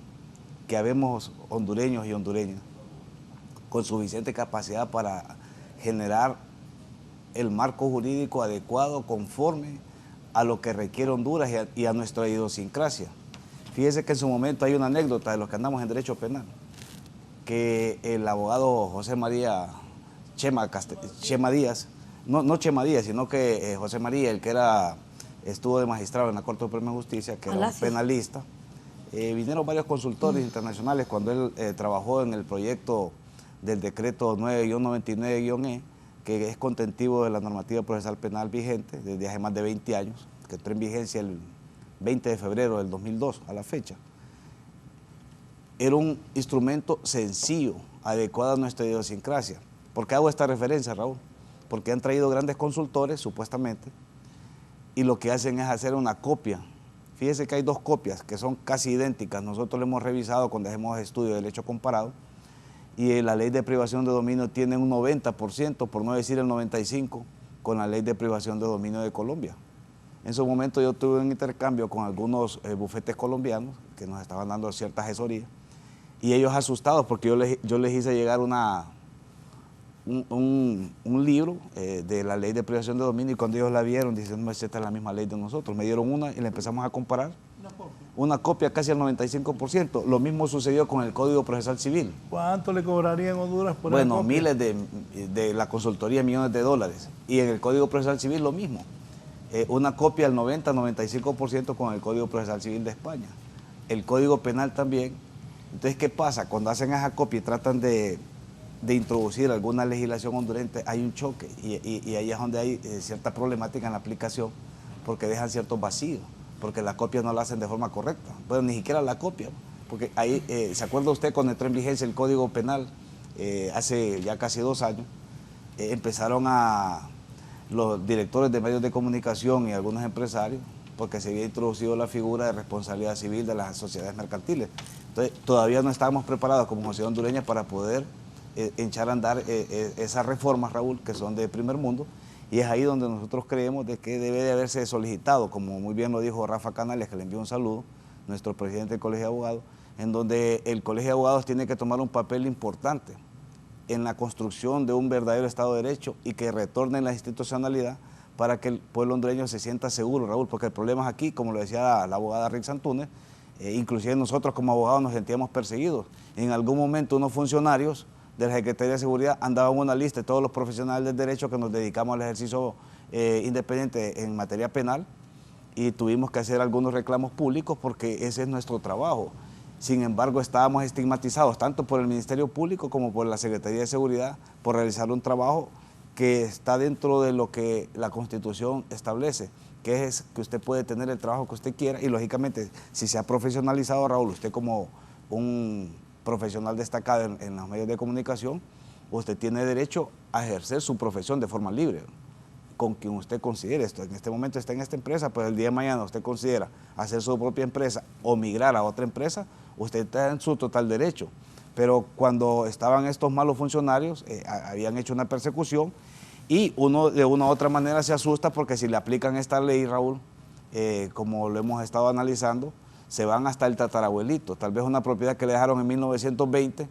que habemos hondureños y hondureñas con suficiente capacidad para generar el marco jurídico adecuado conforme a lo que requiere Honduras y a nuestra idiosincrasia. Fíjese que en su momento hay una anécdota de los que andamos en derecho penal, que el abogado José María Chema Díaz, no Chema Díaz, sino que José María, el que estuvo de magistrado en la Corte Suprema de Justicia, que era un penalista, vinieron varios consultores internacionales cuando él trabajó en el proyecto del decreto 9-99-E, que es contentivo de la normativa procesal penal vigente desde hace más de 20 años, que entró en vigencia el 20 de febrero del 2002 a la fecha. Era un instrumento sencillo, adecuado a nuestra idiosincrasia. ¿Por qué hago esta referencia, Raúl? Porque han traído grandes consultores, supuestamente, y lo que hacen es hacer una copia. Fíjese que hay dos copias que son casi idénticas. Nosotros lo hemos revisado cuando hacemos estudio de derecho comparado, y la ley de privación de dominio tiene un 90%, por no decir el 95%, con la ley de privación de dominio de Colombia. En su momento yo tuve un intercambio con algunos bufetes colombianos que nos estaban dando cierta asesoría, y ellos asustados porque yo les hice llegar un libro de la ley de privación de dominio, y cuando ellos la vieron, dicen, no, esta es la misma ley de nosotros. Me dieron una y la empezamos a comparar. Una copia casi al 95%. Lo mismo sucedió con el Código Procesal Civil. ¿Cuánto le cobrarían Honduras por esa copia? Bueno, miles de la consultoría, millones de dólares. Y en el Código Procesal Civil lo mismo. Una copia al 90-95% con el Código Procesal Civil de España. El Código Penal también. Entonces, ¿qué pasa? Cuando hacen esa copia y tratan de introducir alguna legislación hondureña, hay un choque, y ahí es donde hay cierta problemática en la aplicación, porque dejan ciertos vacíos, porque la copia no la hacen de forma correcta. Bueno, ni siquiera la copia, porque ahí, ¿se acuerda usted cuando entró en vigencia el Código Penal hace ya casi 2 años? Empezaron los directores de medios de comunicación y algunos empresarios, porque se había introducido la figura de responsabilidad civil de las sociedades mercantiles. Entonces, todavía no estábamos preparados como sociedad hondureña para poder echar a andar esas reformas, Raúl, que son de primer mundo, y es ahí donde nosotros creemos de que debe de haberse solicitado, como muy bien lo dijo Rafa Canales, que le envió un saludo, nuestro presidente del Colegio de Abogados, en donde el Colegio de Abogados tiene que tomar un papel importante en la construcción de un verdadero Estado de Derecho y que retorne la institucionalidad para que el pueblo hondureño se sienta seguro, Raúl, porque el problema es aquí, como lo decía la abogada Rick Santúnez, inclusive nosotros como abogados nos sentíamos perseguidos. En algún momento unos funcionarios de la Secretaría de Seguridad andaban una lista de todos los profesionales del derecho que nos dedicamos al ejercicio independiente en materia penal, y tuvimos que hacer algunos reclamos públicos porque ese es nuestro trabajo. Sin embargo, estábamos estigmatizados tanto por el Ministerio Público como por la Secretaría de Seguridad por realizar un trabajo que está dentro de lo que la Constitución establece, que es que usted puede tener el trabajo que usted quiera, y lógicamente, si se ha profesionalizado, Raúl, usted como un profesional destacado en los medios de comunicación, usted tiene derecho a ejercer su profesión de forma libre, con quien usted considere. Esto en este momento está en esta empresa, pero el día de mañana usted considera hacer su propia empresa o migrar a otra empresa, usted está en su total derecho. Pero cuando estaban estos malos funcionarios, habían hecho una persecución, y uno de una u otra manera se asusta porque si le aplican esta ley, Raúl, como lo hemos estado analizando, se van hasta el tatarabuelito. Tal vez una propiedad que le dejaron en 1920,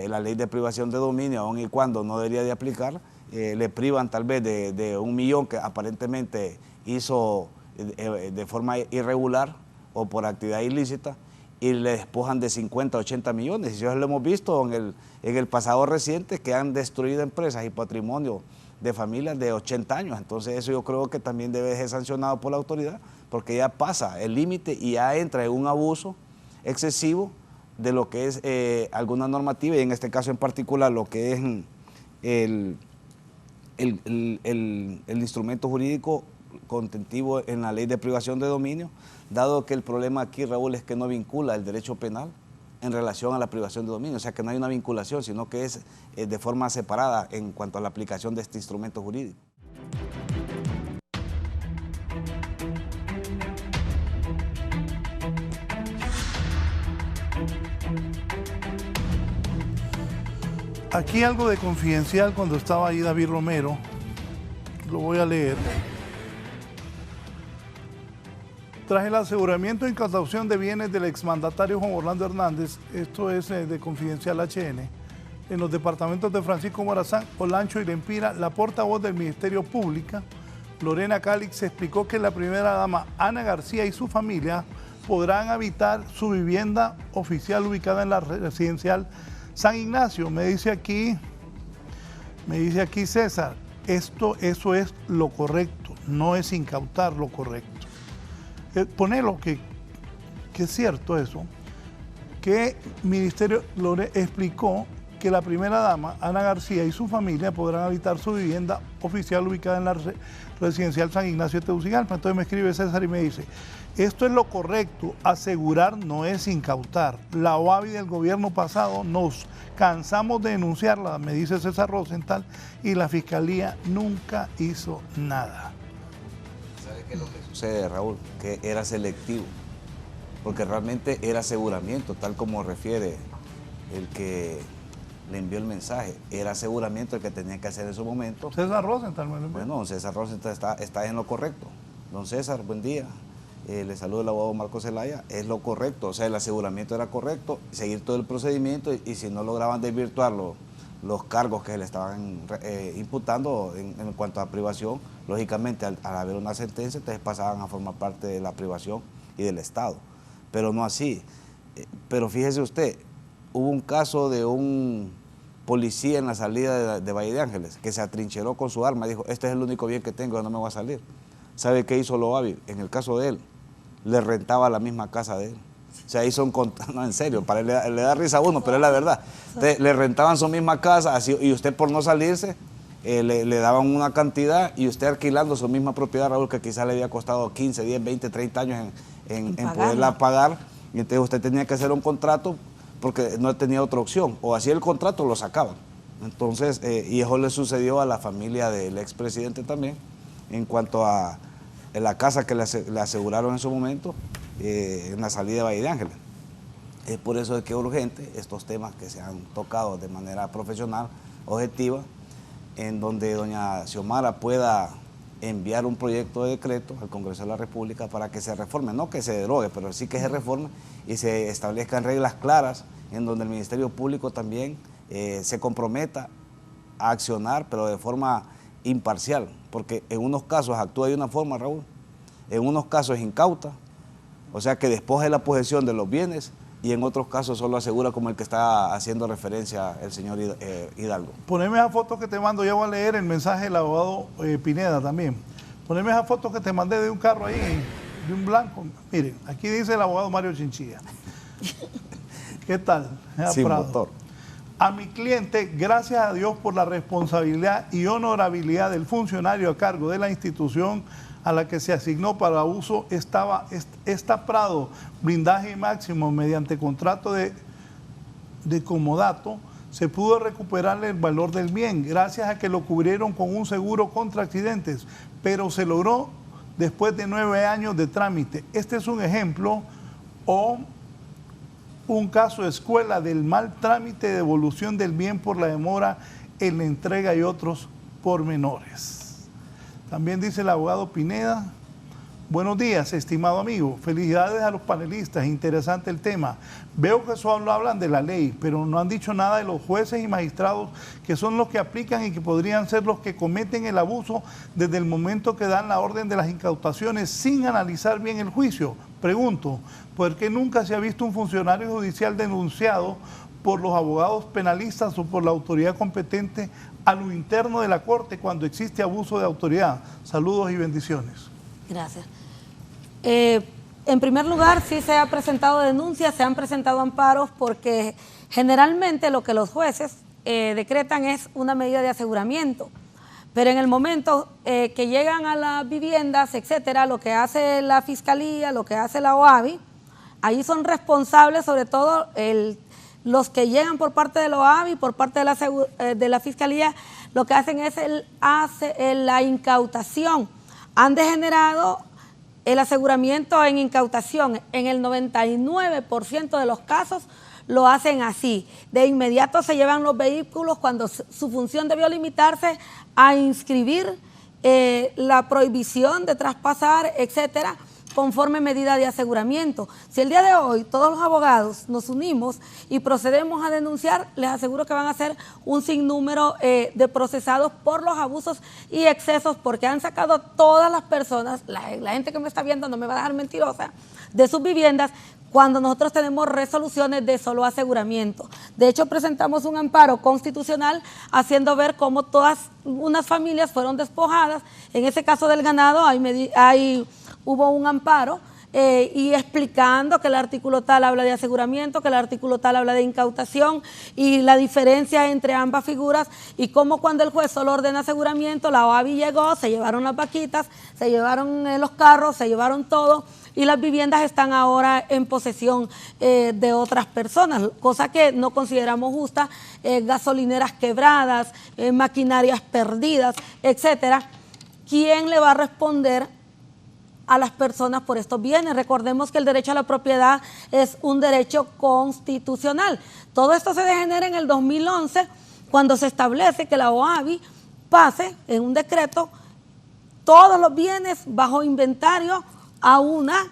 la ley de privación de dominio, aun y cuando no debería de aplicar, le privan tal vez de 1 millón que aparentemente hizo de forma irregular o por actividad ilícita, y le despojan de 50, 80 millones. Y eso lo hemos visto en el pasado reciente, que han destruido empresas y patrimonio de familias de 80 años. Entonces eso yo creo que también debe ser sancionado por la autoridad, porque ya pasa el límite y ya entra en un abuso excesivo de lo que es alguna normativa, y en este caso en particular lo que es el instrumento jurídico contentivo en la ley de privación de dominio, dado que el problema aquí, Raúl, es que no vincula el derecho penal en relación a la privación de dominio, o sea que no hay una vinculación, sino que es de forma separada en cuanto a la aplicación de este instrumento jurídico. Aquí algo de confidencial cuando estaba ahí David Romero, lo voy a leer. Tras el aseguramiento e incautación de bienes del exmandatario Juan Orlando Hernández, esto es de Confidencial HN, en los departamentos de Francisco Morazán, Olancho y Lempira, la portavoz del Ministerio Público, Lorena Calix, explicó que la primera dama Ana García y su familia podrán habitar su vivienda oficial ubicada en la residencial San Ignacio. Me dice aquí César, eso es lo correcto, no es incautar lo correcto. Ponelo que es cierto eso, que Ministerio explicó que la primera dama, Ana García, y su familia podrán habitar su vivienda oficial ubicada en la residencial San Ignacio de Tegucigalpa. Entonces me escribe César y me dice, esto es lo correcto, asegurar no es incautar. La OAVI del gobierno pasado nos cansamos de denunciarla, me dice César Rosenthal, y la Fiscalía nunca hizo nada. ¿Sabe qué es lo que sucede, Raúl? Que era selectivo, porque realmente era aseguramiento, tal como refiere el que le envió el mensaje. Era aseguramiento el que tenía que hacer en su momento. César Rosenthal, me lo envió. Bueno, César Rosenthal está en lo correcto. Don César, buen día. Le saludo el abogado Marco Zelaya. Es lo correcto, o sea, el aseguramiento era correcto, seguir todo el procedimiento y si no lograban desvirtuar los cargos que le estaban imputando en cuanto a privación, lógicamente al haber una sentencia, entonces pasaban a formar parte de la privación y del Estado. Pero no así. Pero fíjese usted, hubo un caso de un policía en la salida de Valle de Ángeles que se atrincheró con su arma y dijo, este es el único bien que tengo, yo no me voy a salir. ¿Sabe qué hizo Loavi? En el caso de él, le rentaba la misma casa de él. O sea, hizo un contrato, no, en serio, para él le da risa a uno, pero es la verdad. Entonces, le rentaban su misma casa así, y usted por no salirse, le daban una cantidad y usted alquilando su misma propiedad, Raúl, que quizás le había costado 15, 10, 20, 30 años en poderla pagar, y entonces usted tenía que hacer un contrato porque no tenía otra opción, o hacía el contrato o lo sacaban. Entonces, y eso le sucedió a la familia del expresidente también, en cuanto a la casa que le aseguraron en su momento, en la salida de Valle de Ángeles. Es por eso que es urgente estos temas que se han tocado de manera profesional, objetiva, en donde doña Xiomara pueda enviar un proyecto de decreto al Congreso de la República para que se reforme, no que se derogue, pero sí que se reforme y se establezcan reglas claras en donde el Ministerio Público también se comprometa a accionar, pero de forma imparcial, porque en unos casos actúa de una forma, Raúl, en unos casos incauta, o sea que despoja de la posesión de los bienes, y en otros casos solo asegura, como el que está haciendo referencia el señor Hidalgo. Poneme esa foto que te mando, ya voy a leer el mensaje del abogado Pineda también. Poneme esa foto que te mandé de un carro ahí, de un blanco. Miren, aquí dice el abogado Mario Chinchilla. ¿Qué tal? Sin motor. A mi cliente, gracias a Dios por la responsabilidad y honorabilidad del funcionario a cargo de la institución a la que se asignó para uso, está Prado, blindaje máximo mediante contrato de comodato, se pudo recuperarle el valor del bien gracias a que lo cubrieron con un seguro contra accidentes, pero se logró después de 9 años de trámite. Este es un ejemplo o un caso de escuela del mal trámite de devolución del bien por la demora en la entrega y otros pormenores. También dice el abogado Pineda, Buenos días, estimado amigo. Felicidades a los panelistas. Interesante el tema. Veo que solo hablan de la ley, pero no han dicho nada de los jueces y magistrados que son los que aplican y que podrían ser los que cometen el abuso desde el momento que dan la orden de las incautaciones sin analizar bien el juicio. Pregunto, ¿por qué nunca se ha visto un funcionario judicial denunciado por los abogados penalistas o por la autoridad competente a lo interno de la Corte cuando existe abuso de autoridad? Saludos y bendiciones. Gracias. En primer lugar, sí se ha presentado denuncias, se han presentado amparos, porque generalmente lo que los jueces decretan es una medida de aseguramiento. Pero en el momento que llegan a las viviendas, etcétera, lo que hace la Fiscalía, lo que hace la OAVI, ahí son responsables sobre todo los que llegan por parte de la OAVI, por parte de la Fiscalía, lo que hacen es la incautación. Han degenerado el aseguramiento en incautación. En el 99% de los casos lo hacen así. De inmediato se llevan los vehículos cuando su función debió limitarse a inscribir la prohibición de traspasar, etcétera, conforme medida de aseguramiento. Si el día de hoy todos los abogados nos unimos y procedemos a denunciar, les aseguro que van a ser un sinnúmero de procesados por los abusos y excesos, porque han sacado todas las personas, la gente que me está viendo no me va a dejar mentirosa, de sus viviendas, cuando nosotros tenemos resoluciones de solo aseguramiento. De hecho, presentamos un amparo constitucional haciendo ver cómo todas unas familias fueron despojadas. En ese caso del ganado hubo un amparo y explicando que el artículo tal habla de aseguramiento, que el artículo tal habla de incautación y la diferencia entre ambas figuras, y cómo cuando el juez solo ordena aseguramiento, la OAVI llegó, se llevaron las vaquitas, se llevaron los carros, se llevaron todo, y las viviendas están ahora en posesión de otras personas, cosa que no consideramos justa, gasolineras quebradas, maquinarias perdidas, etcétera. ¿Quién le va a responder a las personas por estos bienes? Recordemos que el derecho a la propiedad es un derecho constitucional. Todo esto se degenera en el 2011, cuando se establece que la OAVI pase en un decreto todos los bienes bajo inventario a una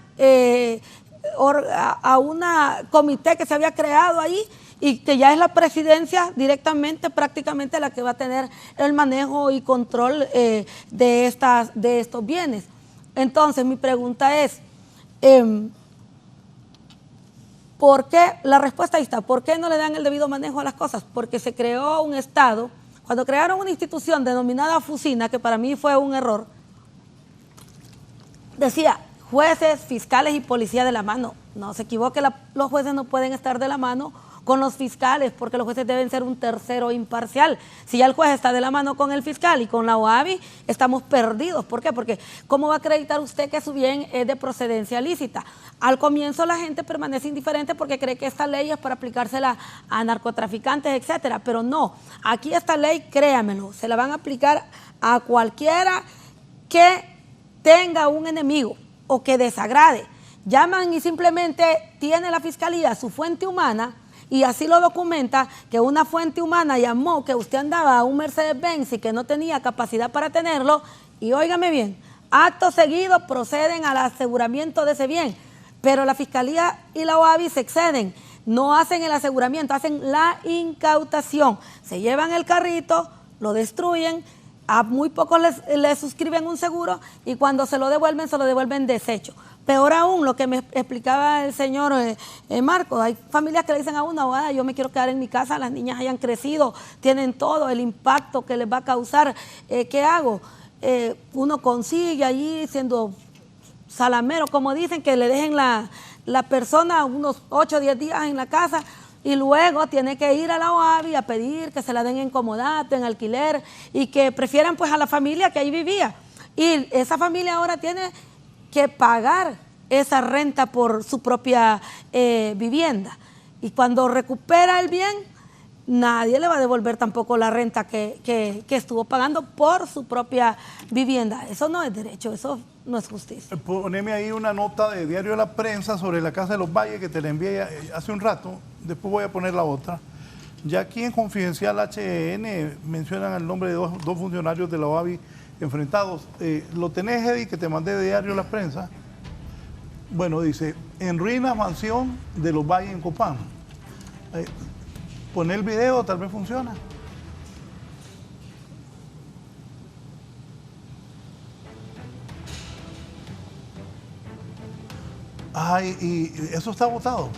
comité que se había creado ahí, y que ya es la presidencia directamente, prácticamente, la que va a tener el manejo y control de estos bienes. Entonces, mi pregunta es, ¿por qué? La respuesta ahí está. ¿Por qué no le dan el debido manejo a las cosas? Porque se creó un Estado. Cuando crearon una institución denominada Fusina, que para mí fue un error, decía jueces, fiscales y policía de la mano. No se equivoque, los jueces no pueden estar de la mano con los fiscales, porque los jueces deben ser un tercero imparcial. Si ya el juez está de la mano con el fiscal y con la OAVI, estamos perdidos. ¿Por qué? Porque ¿cómo va a acreditar usted que su bien es de procedencia lícita? Al comienzo la gente permanece indiferente porque cree que esta ley es para aplicársela a narcotraficantes, etcétera, pero no. Aquí esta ley, créamelo, se la van a aplicar a cualquiera que tenga un enemigo o que desagrade. Llaman y simplemente tiene la fiscalía su fuente humana, y así lo documenta, que una fuente humana llamó que usted andaba a un Mercedes-Benz y que no tenía capacidad para tenerlo, y óigame bien, acto seguido proceden al aseguramiento de ese bien, pero la Fiscalía y la OAVI se exceden, no hacen el aseguramiento, hacen la incautación, se llevan el carrito, lo destruyen, a muy pocos les suscriben un seguro, y cuando se lo devuelven deshecho. Peor aún, lo que me explicaba el señor Marcos, hay familias que le dicen a una, yo me quiero quedar en mi casa, las niñas hayan crecido, tienen todo, el impacto que les va a causar, ¿qué hago? Uno consigue allí, siendo salamero, como dicen, que le dejen la persona unos 8 o 10 días en la casa, y luego tiene que ir a la OAVI a pedir que se la den en comodato, en alquiler, y que prefieran pues a la familia que ahí vivía. Y esa familia ahora tiene que pagar esa renta por su propia vivienda. Y cuando recupera el bien, nadie le va a devolver tampoco la renta que estuvo pagando por su propia vivienda. Eso no es derecho, eso no es justicia. Poneme ahí una nota de Diario de la Prensa sobre la Casa de los Valles, que te la envié hace un rato, después voy a poner la otra. Ya aquí en Confidencial HN mencionan el nombre de dos funcionarios de la OAVI enfrentados. Lo tenés, Eddie, que te mandé de Diario La Prensa. Bueno, dice, en ruinas mansión de los Valles en Copán. Poné el video, tal vez funciona. Ay, y eso está votado.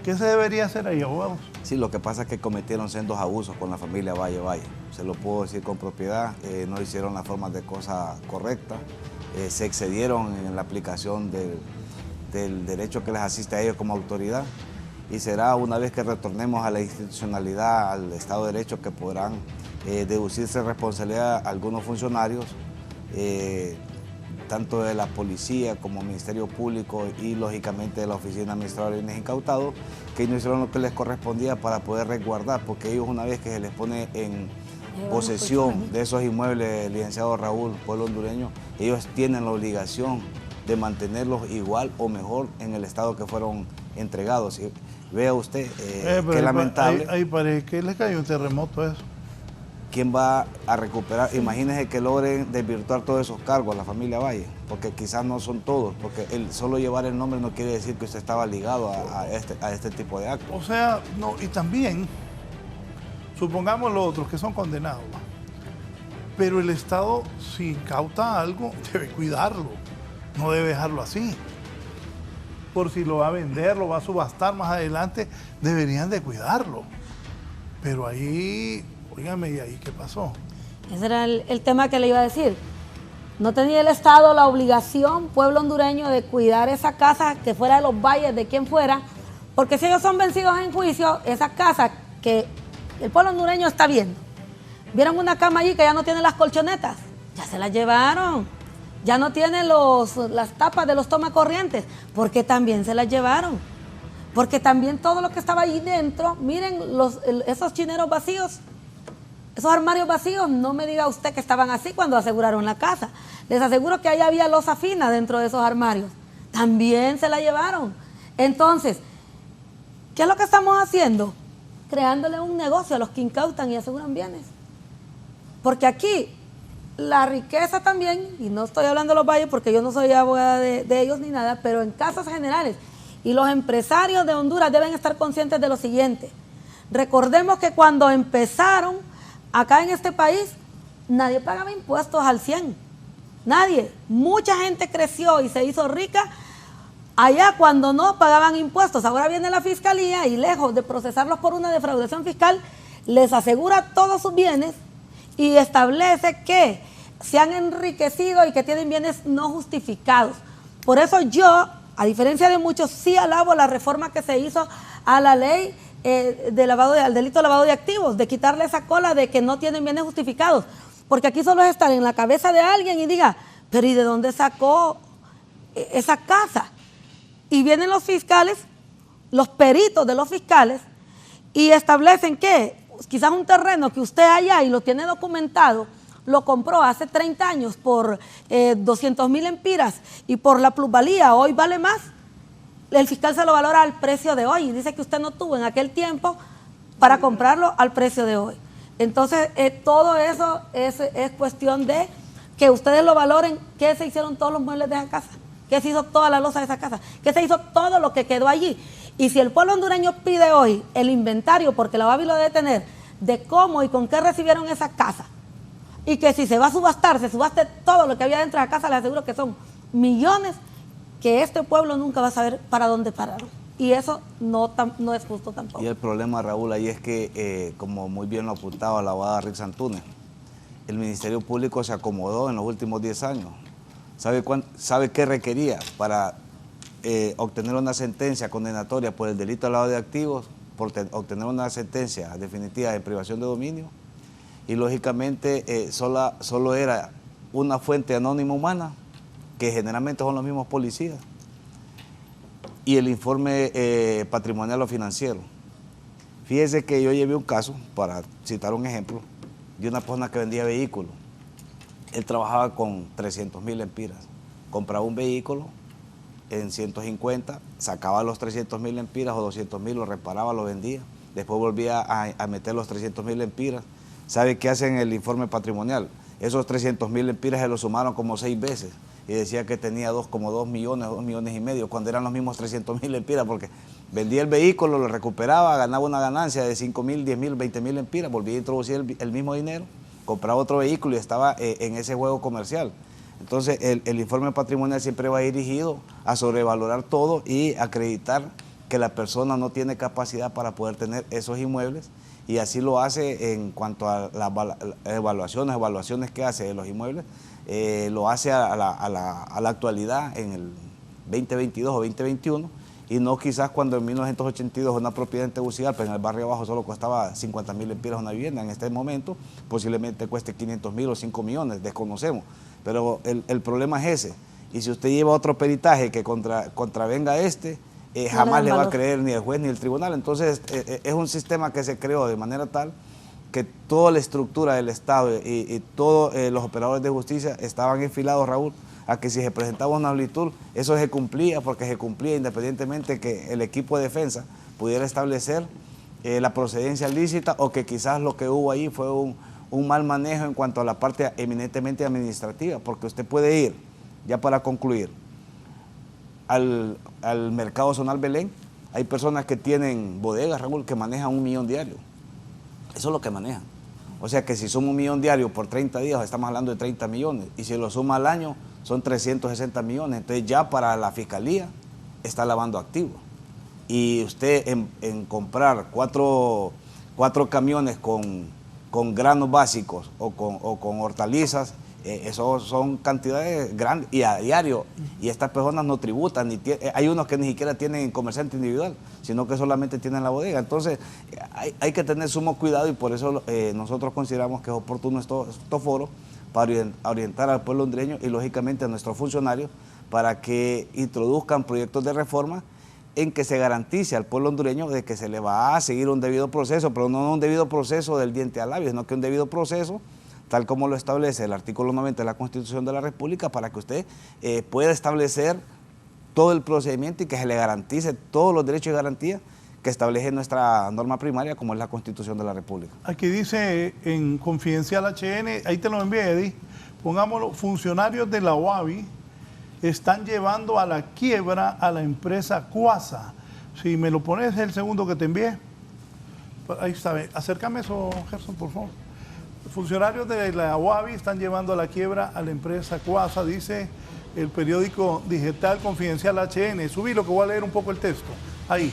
¿Qué se debería hacer ahí, abogados? Sí, lo que pasa es que cometieron sendos abusos con la familia Valle. Se lo puedo decir con propiedad, no hicieron las formas de cosa correctas, se excedieron en la aplicación del derecho que les asiste a ellos como autoridad, y será una vez que retornemos a la institucionalidad, al Estado de Derecho, que podrán deducirse responsabilidad a algunos funcionarios, tanto de la policía como Ministerio Público y lógicamente de la Oficina Administradora de Bienes Incautados, que no hicieron lo que les correspondía para poder resguardar, porque ellos, una vez que se les pone en posesión de esos inmuebles, licenciado Raúl, pueblo hondureño, ellos tienen la obligación de mantenerlos igual o mejor en el estado que fueron entregados. Y vea usted, qué lamentable. Ahí parece que les cayó un terremoto eso. ¿Quién va a recuperar? Imagínense que logren desvirtuar todos esos cargos a la familia Valle, porque quizás no son todos, porque el solo llevar el nombre no quiere decir que usted estaba ligado a este tipo de actos. O sea, no, y también, supongamos los otros que son condenados, ¿va? Pero el Estado, si incauta algo, debe cuidarlo, no debe dejarlo así. Por si lo va a vender, lo va a subastar más adelante, deberían de cuidarlo. Pero ahí... Óigame, ¿y ahí qué pasó? Ese era el tema que le iba a decir. No tenía el Estado la obligación, pueblo hondureño, de cuidar esa casa que fuera de los Valles, de quien fuera, porque si ellos son vencidos en juicio, esa casa que el pueblo hondureño está viendo, vieron una cama allí que ya no tiene las colchonetas, ya se la llevaron, ya no tiene las tapas de los tomacorrientes, porque también se las llevaron, porque también todo lo que estaba allí dentro, miren esos chineros vacíos, esos armarios vacíos, no me diga usted que estaban así cuando aseguraron la casa. Les aseguro que ahí había loza fina dentro de esos armarios. También se la llevaron. Entonces, ¿qué es lo que estamos haciendo? Creándole un negocio a los que incautan y aseguran bienes. Porque aquí, la riqueza también, y no estoy hablando de los Valles porque yo no soy abogada de ellos ni nada, pero en casos generales, y los empresarios de Honduras deben estar conscientes de lo siguiente. Recordemos que cuando empezaron acá en este país, nadie pagaba impuestos al 100%. Nadie. Mucha gente creció y se hizo rica allá cuando no pagaban impuestos. Ahora viene la fiscalía y lejos de procesarlos por una defraudación fiscal, les asegura todos sus bienes y establece que se han enriquecido y que tienen bienes no justificados. Por eso yo, a diferencia de muchos, sí alabo la reforma que se hizo a la ley al delito de lavado de activos, de quitarle esa cola de que no tienen bienes justificados, porque aquí solo es estar en la cabeza de alguien y diga, pero ¿y de dónde sacó esa casa? Y vienen los fiscales, los peritos de los fiscales, y establecen que quizás un terreno que usted allá y lo tiene documentado, lo compró hace 30 años por 200,000 empiras y por la plusvalía hoy vale más. El fiscal se lo valora al precio de hoy y dice que usted no tuvo en aquel tiempo para comprarlo al precio de hoy. Entonces, todo eso es cuestión de que ustedes lo valoren, qué se hicieron todos los muebles de esa casa, qué se hizo toda la loza de esa casa, qué se hizo todo lo que quedó allí. Y si el pueblo hondureño pide hoy el inventario, porque la OAVI lo debe tener, de cómo y con qué recibieron esa casa, y que si se va a subastar, se subaste todo lo que había dentro de la casa, les aseguro que son millones, que este pueblo nunca va a saber para dónde pararon. Y eso no es justo tampoco. Y el problema, Raúl, ahí es que, como muy bien lo apuntaba la abogada Rick Santunes, el Ministerio Público se acomodó en los últimos 10 años. ¿Sabe qué requería para obtener una sentencia condenatoria por el delito de lavado de activos, por obtener una sentencia definitiva de privación de dominio? Y lógicamente solo era una fuente anónima humana, que generalmente son los mismos policías, y el informe patrimonial o financiero. Fíjese que yo llevé un caso, para citar un ejemplo, de una persona que vendía vehículos. Él trabajaba con 300,000 empiras, compraba un vehículo en 150, sacaba los 300,000 empiras o 200,000, lo reparaba, lo vendía, después volvía a meter los 300,000 empiras. ¿Sabe qué hace en el informe patrimonial? esos 300.000 lempiras se los sumaron como 6 veces y decía que tenía como 2 millones, 2 millones y medio, cuando eran los mismos 300.000 lempiras, porque vendía el vehículo, lo recuperaba, ganaba una ganancia de 5.000, 10.000, 20.000 lempiras, volvía a introducir el mismo dinero, compraba otro vehículo y estaba en ese juego comercial. Entonces el informe patrimonial siempre va dirigido a sobrevalorar todo y acreditar que la persona no tiene capacidad para poder tener esos inmuebles, y así lo hace en cuanto a las evaluaciones que hace de los inmuebles, lo hace a la actualidad en el 2022 o 2021, y no quizás cuando en 1982 una propiedad en Tegucigalpa, en el barrio abajo, solo costaba 50.000 lempiras una vivienda. En este momento posiblemente cueste 500.000 o 5 millones, desconocemos. Pero el problema es ese. Y si usted lleva otro peritaje que contravenga jamás le va a creer ni el juez ni el tribunal. Entonces es un sistema que se creó de manera tal que toda la estructura del Estado y todos los operadores de justicia estaban enfilados, Raúl, a que si se presentaba una nullitud, eso se cumplía, porque se cumplía independientemente que el equipo de defensa pudiera establecer la procedencia lícita, o que quizás lo que hubo ahí fue un mal manejo en cuanto a la parte eminentemente administrativa, porque usted puede ir, ya para concluir, al mercado zonal Belén. Hay personas que tienen bodegas, Raúl, que manejan 1 millón diario. Eso es lo que manejan. O sea que si suma 1 millón diario por 30 días, estamos hablando de 30 millones. Y si lo suma al año, son 360 millones. Entonces ya para la fiscalía está lavando activos. Y usted en comprar cuatro camiones con granos básicos o con hortalizas, eso son cantidades grandes y a diario, y estas personas no tributan, hay unos que ni siquiera tienen comerciante individual, sino que solamente tienen la bodega. Entonces hay que tener sumo cuidado, y por eso nosotros consideramos que es oportuno estos foros para orientar al pueblo hondureño y lógicamente a nuestros funcionarios para que introduzcan proyectos de reforma en que se garantice al pueblo hondureño de que se le va a seguir un debido proceso, pero no un debido proceso del diente al labio, sino que un debido proceso tal como lo establece el artículo 90 de la Constitución de la República, para que usted pueda establecer todo el procedimiento y que se le garantice todos los derechos y garantías que establece nuestra norma primaria, como es la Constitución de la República. Aquí dice en Confidencial HN, ahí te lo envié, Eddie, pongámoslo, funcionarios de la OAVI están llevando a la quiebra a la empresa Cuasa. Si me lo pones, el segundo que te envié. Ahí está, acércame eso, Gerson, por favor. Funcionarios de la OAVI están llevando a la quiebra a la empresa Cuasa, dice el periódico digital Confidencial HN. Subí lo que voy a leer un poco el texto. Ahí.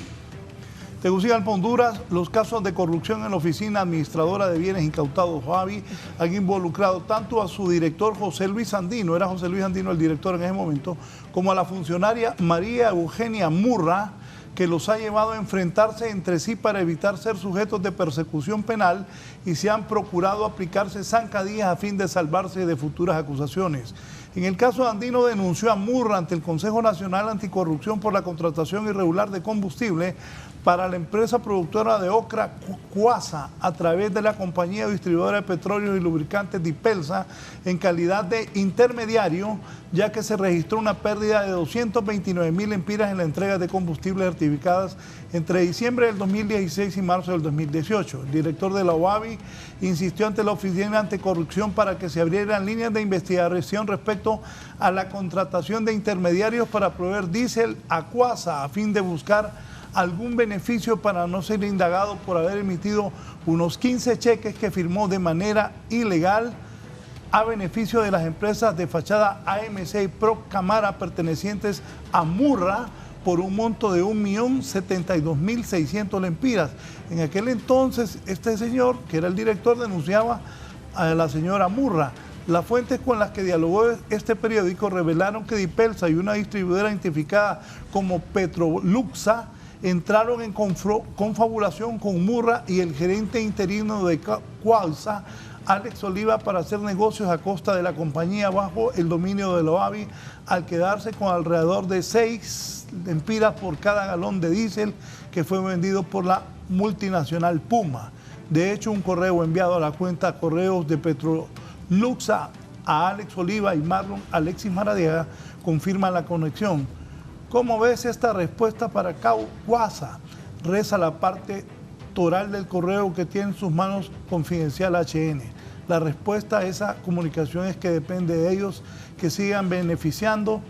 Tegucigalpa, Honduras, los casos de corrupción en la oficina administradora de bienes incautados OAVI han involucrado tanto a su director José Luis Andino, era José Luis Andino el director en ese momento, como a la funcionaria María Eugenia Murra, que los ha llevado a enfrentarse entre sí para evitar ser sujetos de persecución penal, y se han procurado aplicarse zancadillas a fin de salvarse de futuras acusaciones. En el caso de Andino, denunció a Murra ante el Consejo Nacional Anticorrupción por la contratación irregular de combustible para la empresa productora de ocra Cuasa a través de la compañía distribuidora de petróleos y lubricantes Dipelsa en calidad de intermediario, ya que se registró una pérdida de 229.000 lempiras en la entrega de combustibles certificadas entre diciembre del 2016 y marzo del 2018. El director de la OAVI insistió ante la Oficina Anticorrupción para que se abrieran líneas de investigación respecto a la contratación de intermediarios para proveer diésel a Cuasa a fin de buscar algún beneficio para no ser indagado por haber emitido unos 15 cheques que firmó de manera ilegal a beneficio de las empresas de fachada AMC y Procamara pertenecientes a Murra por un monto de 1.072.600 lempiras. En aquel entonces este señor, que era el director, denunciaba a la señora Murra. Las fuentes con las que dialogó este periódico revelaron que Dipelsa y una distribuidora identificada como Petroluxa entraron en confabulación con Murra y el gerente interino de Cuasa, Alex Oliva, para hacer negocios a costa de la compañía bajo el dominio de la OAVI, al quedarse con alrededor de 6 lempiras por cada galón de diésel que fue vendido por la multinacional Puma. De hecho, un correo enviado a la cuenta correos de Petroluxa a Alex Oliva y Marlon Alexis Maradiaga confirma la conexión. ¿Cómo ves esta respuesta para Cuasa? Reza la parte toral del correo que tiene en sus manos Confidencial HN. La respuesta a esa comunicación es que depende de ellos que sigan beneficiando,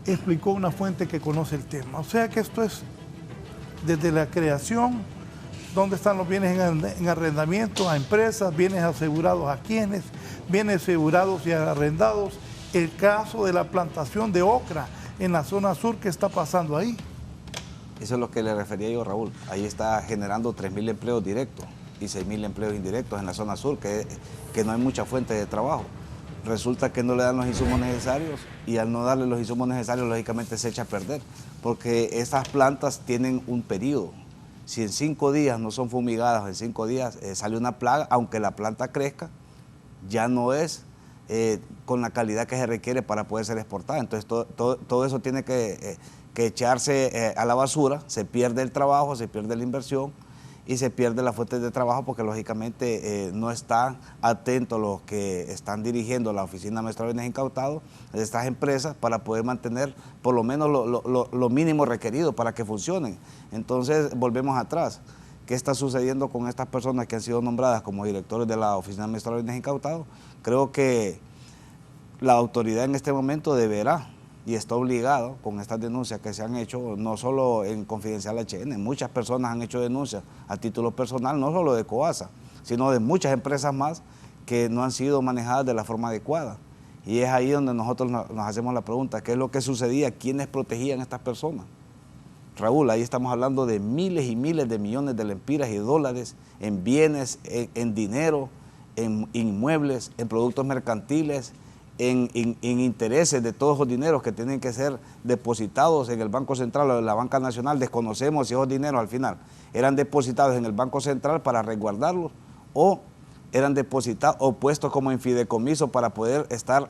explicó una fuente que conoce el tema. O sea que esto es desde la creación, dónde están los bienes en arrendamiento a empresas, bienes asegurados a quienes, bienes asegurados y arrendados, el caso de la plantación de ocra en la zona sur, ¿qué está pasando ahí? Eso es lo que le refería yo, Raúl. Ahí está generando 3.000 empleos directos y 6.000 empleos indirectos en la zona sur, que no hay mucha fuente de trabajo. Resulta que no le dan los insumos necesarios y al no darle los insumos necesarios, lógicamente se echa a perder, porque estas plantas tienen un periodo. Si en 5 días no son fumigadas, en 5 días sale una plaga, aunque la planta crezca, ya no es con la calidad que se requiere para poder ser exportada. Entonces todo eso tiene que echarse a la basura, se pierde el trabajo, se pierde la inversión y se pierde la fuente de trabajo porque lógicamente no están atentos los que están dirigiendo la Oficina Maestra de Bienes Incautados de estas empresas para poder mantener por lo menos lo mínimo requerido para que funcionen. Entonces volvemos atrás. ¿Qué está sucediendo con estas personas que han sido nombradas como directores de la Oficina Maestra de Bienes Incautados? Creo que la autoridad en este momento deberá y está obligado con estas denuncias que se han hecho, no solo en Confidencial HN, muchas personas han hecho denuncias a título personal, no solo de COASA, sino de muchas empresas más que no han sido manejadas de la forma adecuada. Y es ahí donde nosotros nos hacemos la pregunta, ¿qué es lo que sucedía? ¿Quiénes protegían a estas personas? Raúl, ahí estamos hablando de miles y miles de millones de lempiras y dólares en bienes, en dinero, en inmuebles, en productos mercantiles, en intereses de todos esos dineros que tienen que ser depositados en el Banco Central o en la Banca Nacional. Desconocemos si esos dineros al final eran depositados en el Banco Central para resguardarlos o eran depositados o puestos como en fideicomiso para poder estar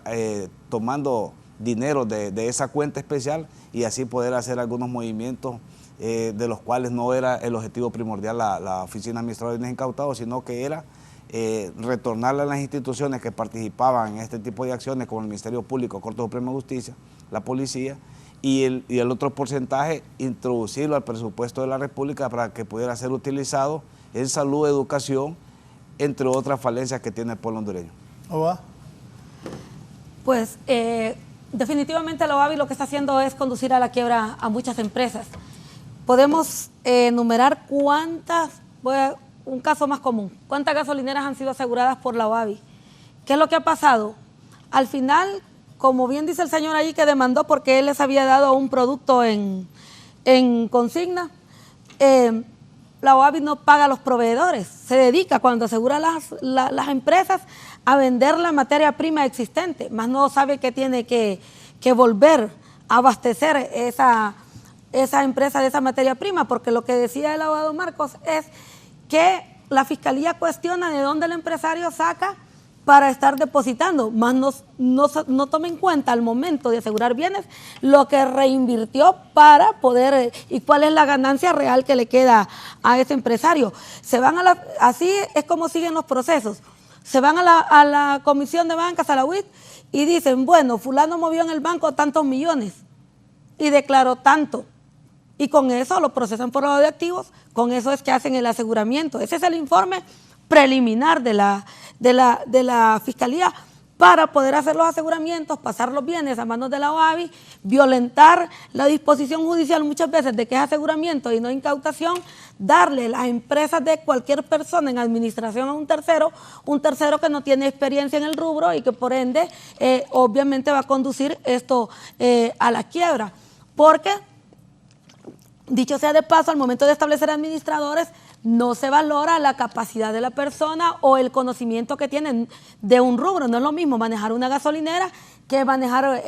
tomando dinero de esa cuenta especial y así poder hacer algunos movimientos de los cuales no era el objetivo primordial la Oficina Administradora de Bienes Incautados, sino que era retornarle a las instituciones que participaban en este tipo de acciones como el Ministerio Público, Corte Suprema de Justicia, la Policía y el otro porcentaje introducirlo al presupuesto de la República para que pudiera ser utilizado en salud, educación, entre otras falencias que tiene el pueblo hondureño. ¿Oba? Pues definitivamente la OABI lo que está haciendo es conducir a la quiebra a muchas empresas. Podemos enumerar un caso más común, ¿cuántas gasolineras han sido aseguradas por la OABI? ¿Qué es lo que ha pasado? Al final, como bien dice el señor allí que demandó porque él les había dado un producto en consigna, la OABI no paga a los proveedores, se dedica cuando asegura las empresas a vender la materia prima existente, más no sabe que tiene que volver a abastecer esa empresa de esa materia prima, porque lo que decía el abogado Marcos es que la Fiscalía cuestiona de dónde el empresario saca para estar depositando, más no toma en cuenta al momento de asegurar bienes lo que reinvirtió para poder, y cuál es la ganancia real que le queda a ese empresario. Así es como siguen los procesos. Se van a la Comisión de Bancas, a la UIT, y dicen, bueno, fulano movió en el banco tantos millones y declaró tanto. Y con eso lo procesan por lavado de activos, con eso es que hacen el aseguramiento. Ese es el informe preliminar de la Fiscalía para poder hacer los aseguramientos, pasar los bienes a manos de la OABI, violentar la disposición judicial muchas veces de que es aseguramiento y no incautación, darle las empresas de cualquier persona en administración a un tercero que no tiene experiencia en el rubro y que por ende obviamente va a conducir esto a la quiebra. Porque, dicho sea de paso, al momento de establecer administradores, no se valora la capacidad de la persona o el conocimiento que tienen de un rubro. No es lo mismo manejar una gasolinera que manejar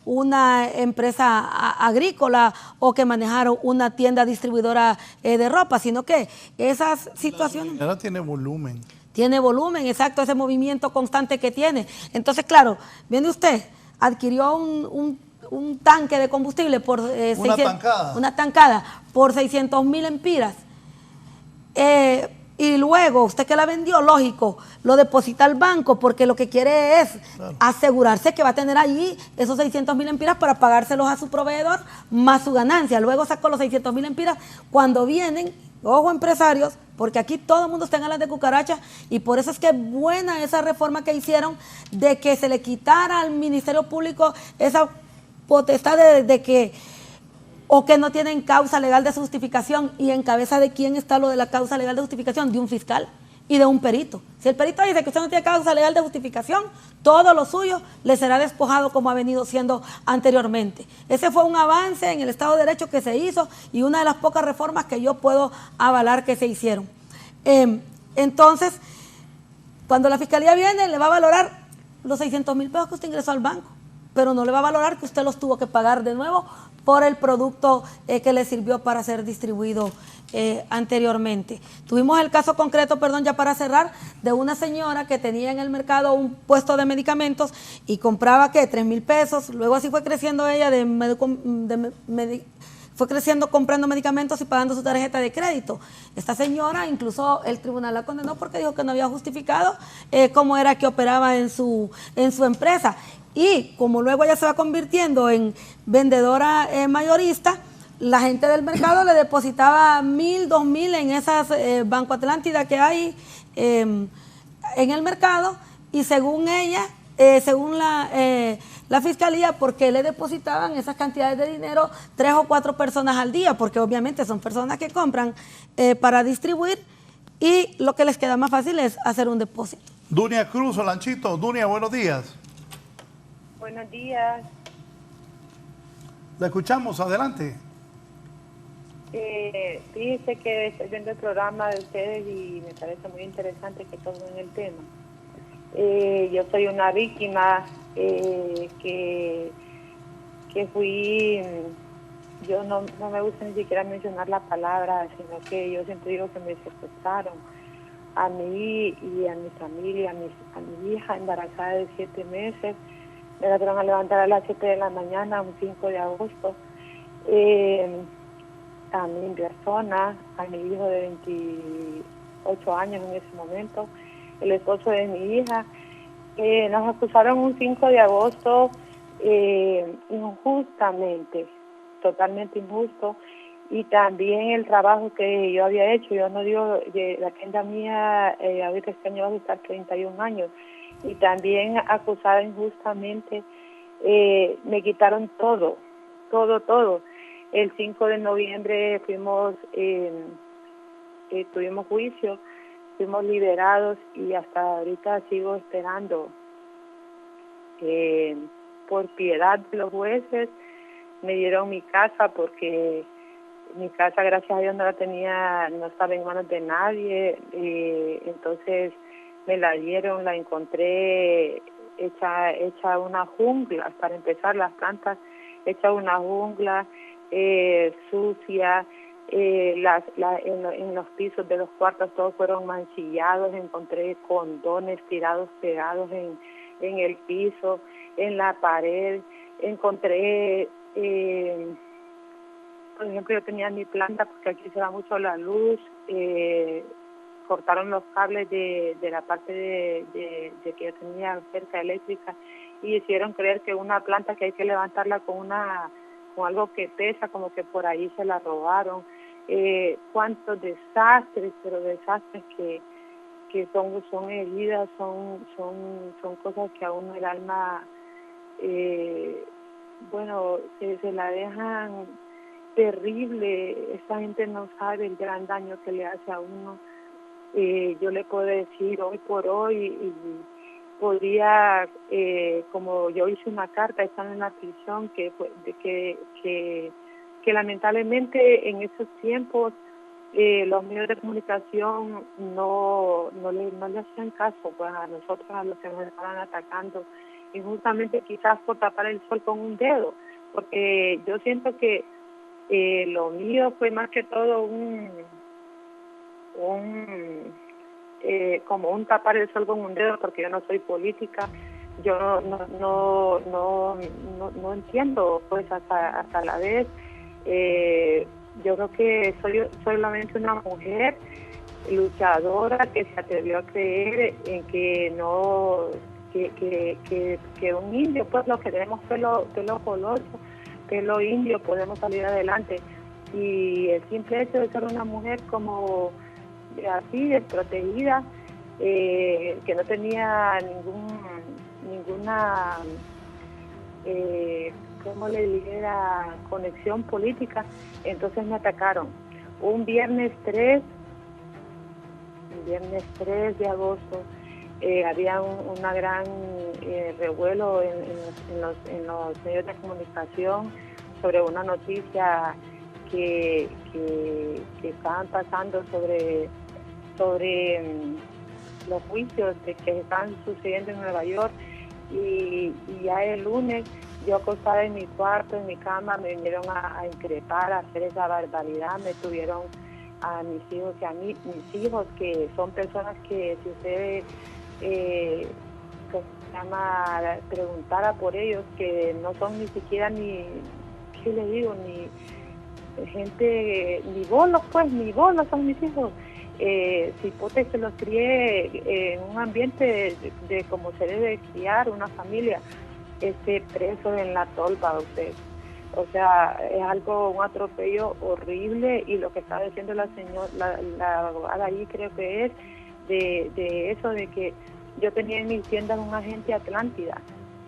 una empresa agrícola o que manejar una tienda distribuidora de ropa, sino que esas situaciones... La gasolinera tiene volumen. Tiene volumen, exacto, ese movimiento constante que tiene. Entonces, claro, viene usted, adquirió un tanque de combustible por una tancada por 600,000 empiras. Y luego, usted que la vendió, lógico, lo deposita al banco porque lo que quiere es asegurarse que va a tener allí esos 600,000 empiras para pagárselos a su proveedor más su ganancia. Luego sacó los 600,000 empiras cuando vienen, ojo empresarios, porque aquí todo el mundo está en alas de cucaracha y por eso es que es buena esa reforma que hicieron de que se le quitara al Ministerio Público esa potestad de que o que no tienen causa legal de justificación. ¿Y en cabeza de quién está lo de la causa legal de justificación? De un fiscal y de un perito. Si el perito dice que usted no tiene causa legal de justificación, todo lo suyo le será despojado como ha venido siendo anteriormente. Ese fue un avance en el Estado de Derecho que se hizo y una de las pocas reformas que yo puedo avalar que se hicieron. Entonces, cuando la Fiscalía viene, le va a valorar los 600,000 pesos que usted ingresó al banco, pero no le va a valorar que usted los tuvo que pagar de nuevo por el producto que le sirvió para ser distribuido anteriormente. Tuvimos el caso concreto, perdón, ya para cerrar, de una señora que tenía en el mercado un puesto de medicamentos y compraba, ¿qué? 3,000 pesos. Luego así fue creciendo ella, fue creciendo comprando medicamentos y pagando su tarjeta de crédito. Esta señora, incluso el tribunal la condenó porque dijo que no había justificado cómo era que operaba en su empresa. Y como luego ella se va convirtiendo en vendedora mayorista, la gente del mercado le depositaba 1,000, 2,000 en esas Banco Atlántida que hay en el mercado, y según ella, según la fiscalía, porque le depositaban esas cantidades de dinero 3 o 4 personas al día, porque obviamente son personas que compran para distribuir y lo que les queda más fácil es hacer un depósito. Dunia Cruz, Olanchito. Dunia, buenos días. Buenos días. La escuchamos, adelante. Fíjese que estoy viendo el programa de ustedes y me parece muy interesante que tomen el tema. Yo soy una víctima que fui, yo no me gusta ni siquiera mencionar la palabra, sino que yo siempre digo que me secuestraron a mí y a mi familia, a mi hija embarazada de 7 meses. Me la fueron a levantar a las 7 de la mañana, un 5 de agosto. A mi persona, a mi hijo de 28 años en ese momento, el esposo de mi hija. Nos acusaron un 5 de agosto injustamente, totalmente injusto, y también el trabajo que yo había hecho. Yo no digo, la tienda mía ahorita este año va a estar 31 años, y también acusada injustamente, me quitaron todo. El 5 de noviembre tuvimos juicio, fuimos liberados y hasta ahorita sigo esperando. Por piedad de los jueces me dieron mi casa, porque mi casa, gracias a Dios, no estaba en manos de nadie. Entonces me la dieron, la encontré hecha una jungla. Para empezar, las plantas hecha una jungla, sucia. En los pisos de los cuartos todos fueron mancillados. Encontré condones tirados, pegados en el piso, en la pared. Encontré, por ejemplo, yo tenía mi planta, porque aquí se va mucho la luz. Cortaron los cables de la parte de que yo tenía cerca eléctrica, y hicieron creer que una planta que hay que levantarla con algo que pesa, como que por ahí se la robaron. Cuántos desastres, pero desastres que son heridas, son cosas que a uno el alma, se la dejan terrible. Esta gente no sabe el gran daño que le hace a uno. Yo le puedo decir hoy por hoy, y podría, como yo hice una carta estando en la prisión, que lamentablemente en esos tiempos los medios de comunicación no le hacían caso, pues, a nosotros, a los que nos estaban atacando, y justamente quizás por tapar el sol con un dedo, porque yo siento que lo mío fue más que todo como un tapar el sol con un dedo, porque yo no soy política. Yo no entiendo, pues, hasta la vez. Yo creo que soy solamente una mujer luchadora que se atrevió a creer en que que un indio, pues, los que tenemos pelo coloso, pelo indio, podemos salir adelante. Y el simple hecho de ser una mujer como así, desprotegida, que no tenía ninguna, ¿cómo le dijera?, conexión política. Entonces me atacaron. Un viernes 3 de agosto, había una gran revuelo en los medios de comunicación sobre una noticia que estaban pasando sobre los juicios que están sucediendo en Nueva York, y ya el lunes, yo acostada en mi cuarto, en mi cama, me vinieron a increpar, a hacer esa barbaridad. Me tuvieron a mis hijos y a mí, mis hijos, que son personas que, si usted preguntara por ellos, que no son ni siquiera ni, ¿qué le digo?, ni gente, ni bolos, pues, ni bolos son mis hijos. Cipote se los crié en un ambiente de como se debe criar una familia, preso en la tolva, usted. O sea, es algo, un atropello horrible, y lo que está diciendo la abogada ahí, creo que es de eso, de que yo tenía en mis tiendas un agente Atlántida,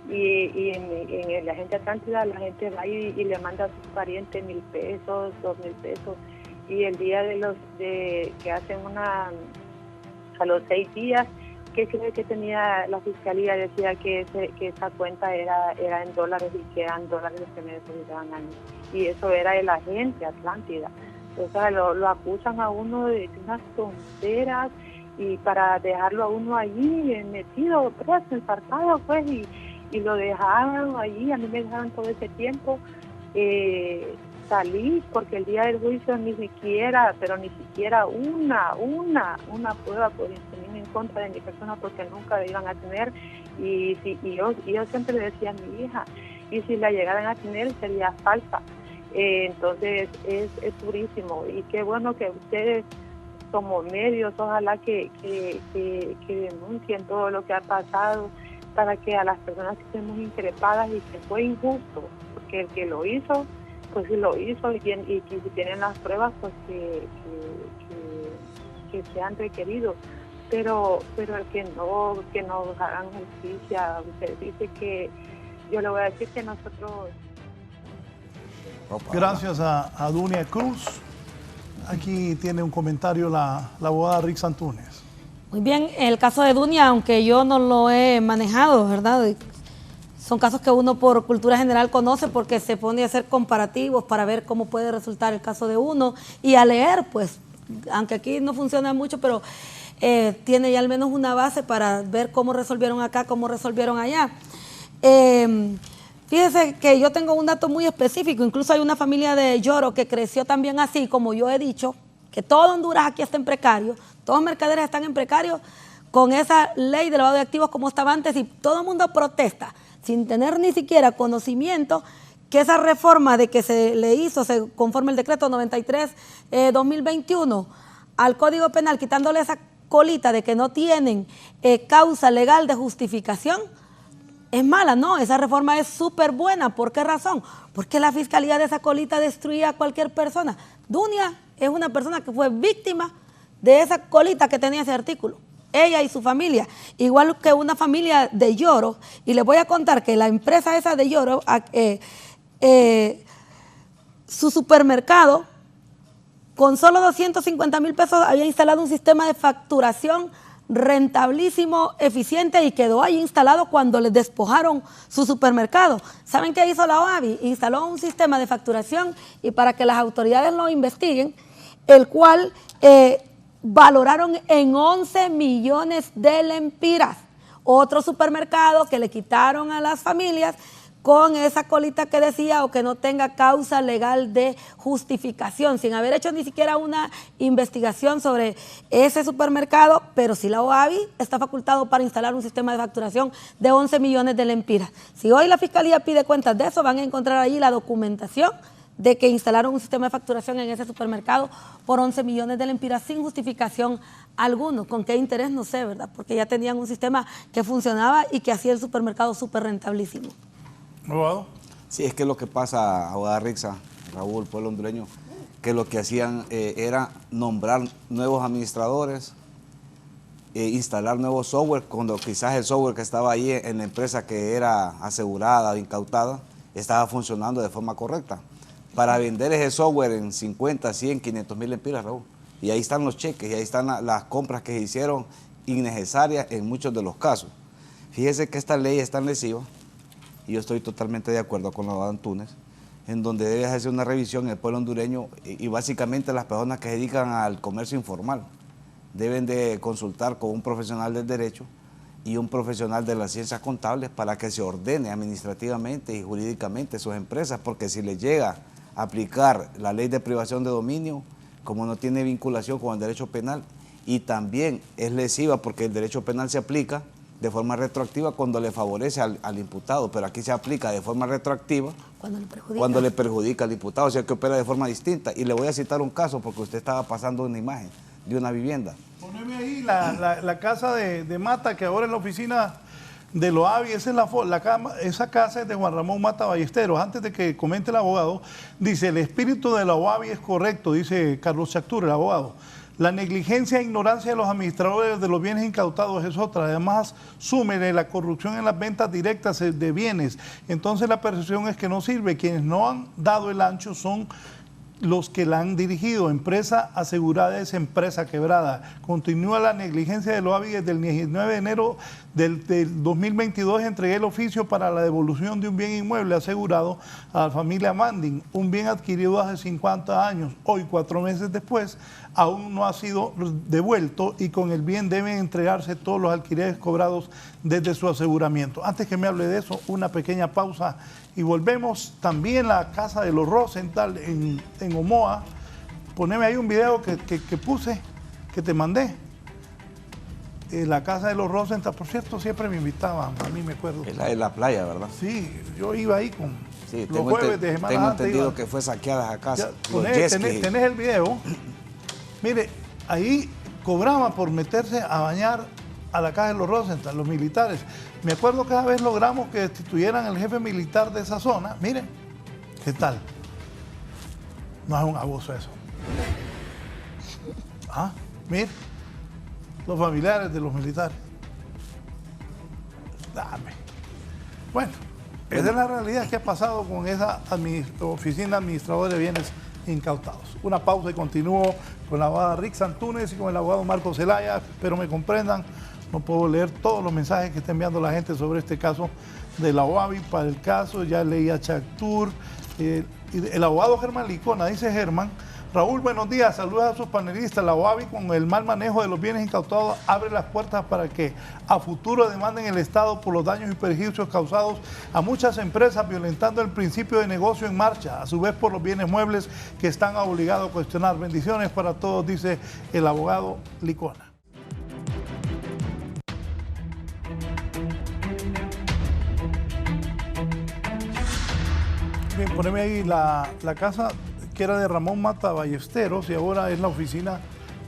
y en el agente Atlántida la gente va y le manda a sus parientes 1,000 pesos, 2,000 pesos, y el día que hacen a los 6 días, que creo que tenía la fiscalía, decía que esa cuenta era en dólares, y que eran dólares los que me depositaban a mí, y eso era el agente Atlántida. O sea, lo acusan a uno de unas tonteras, y para dejarlo a uno allí metido, preso, ensartado, pues, y lo dejaron allí. A mí me dejaron todo ese tiempo. Salí porque el día del juicio ni siquiera una prueba por tener en contra de mi persona, porque nunca la iban a tener, y yo siempre le decía a mi hija, y si la llegaran a tener sería falsa. Entonces es durísimo, y qué bueno que ustedes como medios, ojalá que denuncien todo lo que ha pasado, para que a las personas que estemos increpadas, y que fue injusto, porque el que lo hizo, pues sí lo hizo, y si tienen las pruebas, pues que sean requeridos, pero el que no hagan justicia. Usted dice que, yo le voy a decir que nosotros... Gracias a Dunia Cruz. Aquí tiene un comentario la abogada Rix Antunes. Muy bien, el caso de Dunia, aunque yo no lo he manejado, ¿verdad?, son casos que uno por cultura general conoce, porque se pone a hacer comparativos para ver cómo puede resultar el caso de uno, y a leer, pues, aunque aquí no funciona mucho, pero tiene ya al menos una base para ver cómo resolvieron acá, cómo resolvieron allá. Fíjese que yo tengo un dato muy específico. Incluso hay una familia de Lloro que creció también así, como yo he dicho, que todo Honduras aquí está en precario, todos los mercaderes están en precario con esa ley de lavado de activos como estaba antes, y todo el mundo protesta sin tener ni siquiera conocimiento que esa reforma de que se le hizo, conforme el decreto 93-2021 al Código Penal, quitándole esa colita de que no tienen causa legal de justificación, es mala. No, esa reforma es súper buena. ¿Por qué razón? Porque la fiscalía de esa colita destruía a cualquier persona. Dunia es una persona que fue víctima de esa colita que tenía ese artículo. Ella y su familia, igual que una familia de Lloro, y les voy a contar que la empresa esa de Lloro, su supermercado, con solo 250,000 pesos había instalado un sistema de facturación rentabilísimo, eficiente, y quedó ahí instalado cuando les despojaron su supermercado. ¿Saben qué hizo la OABI? Instaló un sistema de facturación, y para que las autoridades lo investiguen, el cual valoraron en 11 millones de lempiras. Otro supermercado que le quitaron a las familias con esa colita que decía, o que no tenga causa legal de justificación, sin haber hecho ni siquiera una investigación sobre ese supermercado, pero sí la OABI está facultado para instalar un sistema de facturación de 11 millones de lempiras. Si hoy la Fiscalía pide cuentas de eso, van a encontrar ahí la documentación de que instalaron un sistema de facturación en ese supermercado por 11 millones de lempiras sin justificación alguno. ¿Con qué interés? No sé, ¿verdad? Porque ya tenían un sistema que funcionaba y que hacía el supermercado súper rentabilísimo. ¿Abogado? Sí, es que lo que pasa, abogada Rixa, Raúl, pueblo hondureño, que lo que hacían era nombrar nuevos administradores, instalar nuevos software, cuando quizás el software que estaba ahí en la empresa que era asegurada o incautada estaba funcionando de forma correcta. Para vender ese software en 50, 100, 500 mil lempiras, Raúl. Y ahí están los cheques, y ahí están las compras que se hicieron innecesarias en muchos de los casos. Fíjese que esta ley es tan lesiva, y yo estoy totalmente de acuerdo con la abogada Antunes, en donde debe hacerse una revisión en el pueblo hondureño y básicamente las personas que se dedican al comercio informal deben de consultar con un profesional del derecho y un profesional de las ciencias contables para que se ordene administrativamente y jurídicamente sus empresas, porque si les llega a aplicar la ley de privación de dominio, como no tiene vinculación con el derecho penal, y también es lesiva porque el derecho penal se aplica de forma retroactiva cuando le favorece al imputado, pero aquí se aplica de forma retroactiva cuando le perjudica al imputado, o sea que opera de forma distinta. Y le voy a citar un caso porque usted estaba pasando una imagen de una vivienda. Poneme ahí la casa de Mata, que ahora es la oficina de Loavi. Esa casa es de Juan Ramón Mata Ballesteros. Antes de que comente el abogado, dice: el espíritu de la Loavi es correcto, dice Carlos Chactur, el abogado. La negligencia e ignorancia de los administradores de los bienes incautados es otra. Además, súmele la corrupción en las ventas directas de bienes. Entonces la percepción es que no sirve. Quienes no han dado el ancho son los que la han dirigido. Empresa asegurada es empresa quebrada. Continúa la negligencia de Loavi. Desde el 19 de enero del 2022 entregué el oficio para la devolución de un bien inmueble asegurado a la familia Manding, un bien adquirido hace 50 años. Hoy, 4 meses después, aún no ha sido devuelto y con el bien deben entregarse todos los alquileres cobrados desde su aseguramiento. Antes que me hable de eso, una pequeña pausa y volvemos. También la casa de los Rosenthal en Omoa. Poneme ahí un video que puse, que te mandé. La casa de los Rosenthal, por cierto, siempre me invitaban, a mí me acuerdo. Es la de la playa, ¿verdad? Sí, yo iba ahí con sí, los jueves de Semana Tengo Santa, entendido que fue saqueada esa casa. Tenés el video. Mire, ahí cobraban por meterse a bañar a la casa de los Rosenthal, los militares. Me acuerdo que esa vez logramos que destituyeran al jefe militar de esa zona. Miren, ¿qué tal? No es un abuso eso. Ah, mire, los familiares de los militares. Dame. Bueno, esa es la realidad que ha pasado con esa oficina administradora de bienes incautados. Una pausa y continúo con la abogada Rix Antunes y con el abogado Marco Zelaya. Espero me comprendan. No puedo leer todos los mensajes que está enviando la gente sobre este caso de la OAVI. Para el caso, ya leí a Chactur. El abogado Germán Licona, dice Germán: Raúl, buenos días, saludos a sus panelistas. La OAVI, con el mal manejo de los bienes incautados, abre las puertas para que a futuro demanden el Estado por los daños y perjuicios causados a muchas empresas, violentando el principio de negocio en marcha, a su vez por los bienes muebles que están obligados a cuestionar. Bendiciones para todos, dice el abogado Licona. Bien, poneme ahí la casa que era de Ramón Mata Ballesteros y ahora es la oficina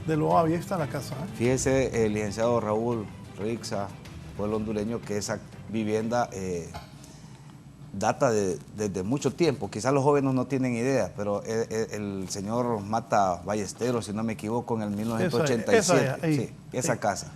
de Loavi. Ahí está la casa. Fíjese, el licenciado Raúl Rixa, pueblo hondureño, que esa vivienda data desde mucho tiempo. Quizás los jóvenes no tienen idea, pero el señor Mata Ballesteros, si no me equivoco, en el 1987, esa casa.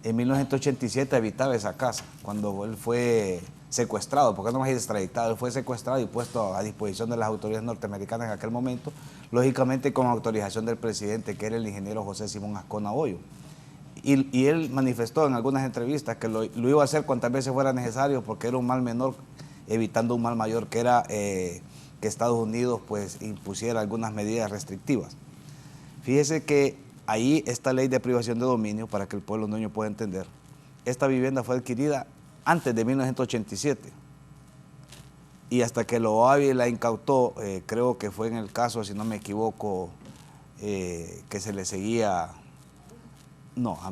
En 1987 habitaba esa casa, cuando él fue secuestrado, porque no más extraditado, él fue secuestrado y puesto a disposición de las autoridades norteamericanas en aquel momento, lógicamente con autorización del presidente, que era el ingeniero José Simón Ascona Hoyo. Y él manifestó en algunas entrevistas que lo iba a hacer cuantas veces fuera necesario, porque era un mal menor, evitando un mal mayor, que era que Estados Unidos pues impusiera algunas medidas restrictivas. Fíjese que ahí esta ley de privación de dominio, para que el pueblo hondureño pueda entender, esta vivienda fue adquirida antes de 1987 y hasta que la OAVI la incautó, creo que fue en el caso, si no me equivoco, que se le seguía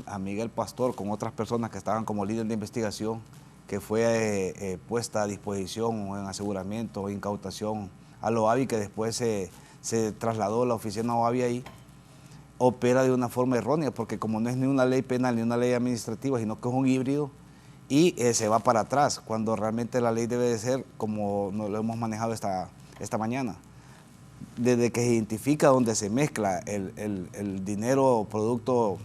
a Miguel Pastor con otras personas que estaban como líder de investigación, que fue puesta a disposición o en aseguramiento o incautación a la OAVI, que después se trasladó la oficina OAVI ahí. Opera de una forma errónea, porque como no es ni una ley penal ni una ley administrativa, sino que es un híbrido, y se va para atrás, cuando realmente la ley debe de ser como lo hemos manejado esta mañana. desde que se identifica donde se mezcla el dinero producto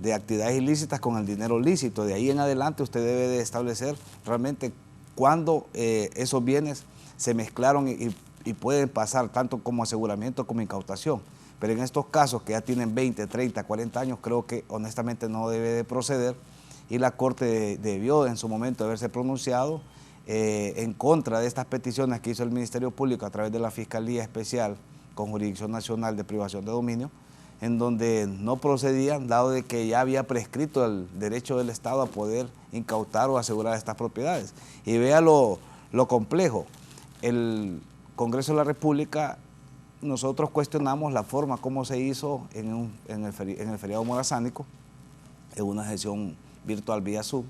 de actividades ilícitas con el dinero lícito. De ahí en adelante usted debe de establecer realmente cuándo esos bienes se mezclaron y pueden pasar tanto como aseguramiento como incautación. Pero en estos casos que ya tienen 20, 30, 40 años, creo que honestamente no debe de proceder, y la Corte debió en su momento haberse pronunciado en contra de estas peticiones que hizo el Ministerio Público a través de la Fiscalía Especial con Jurisdicción Nacional de Privación de Dominio, en donde no procedían, dado de que ya había prescrito el derecho del Estado a poder incautar o asegurar estas propiedades. Y vea lo complejo. El Congreso de la República, nosotros cuestionamos la forma como se hizo en el feriado morazánico, en una sesión virtual vía Zoom,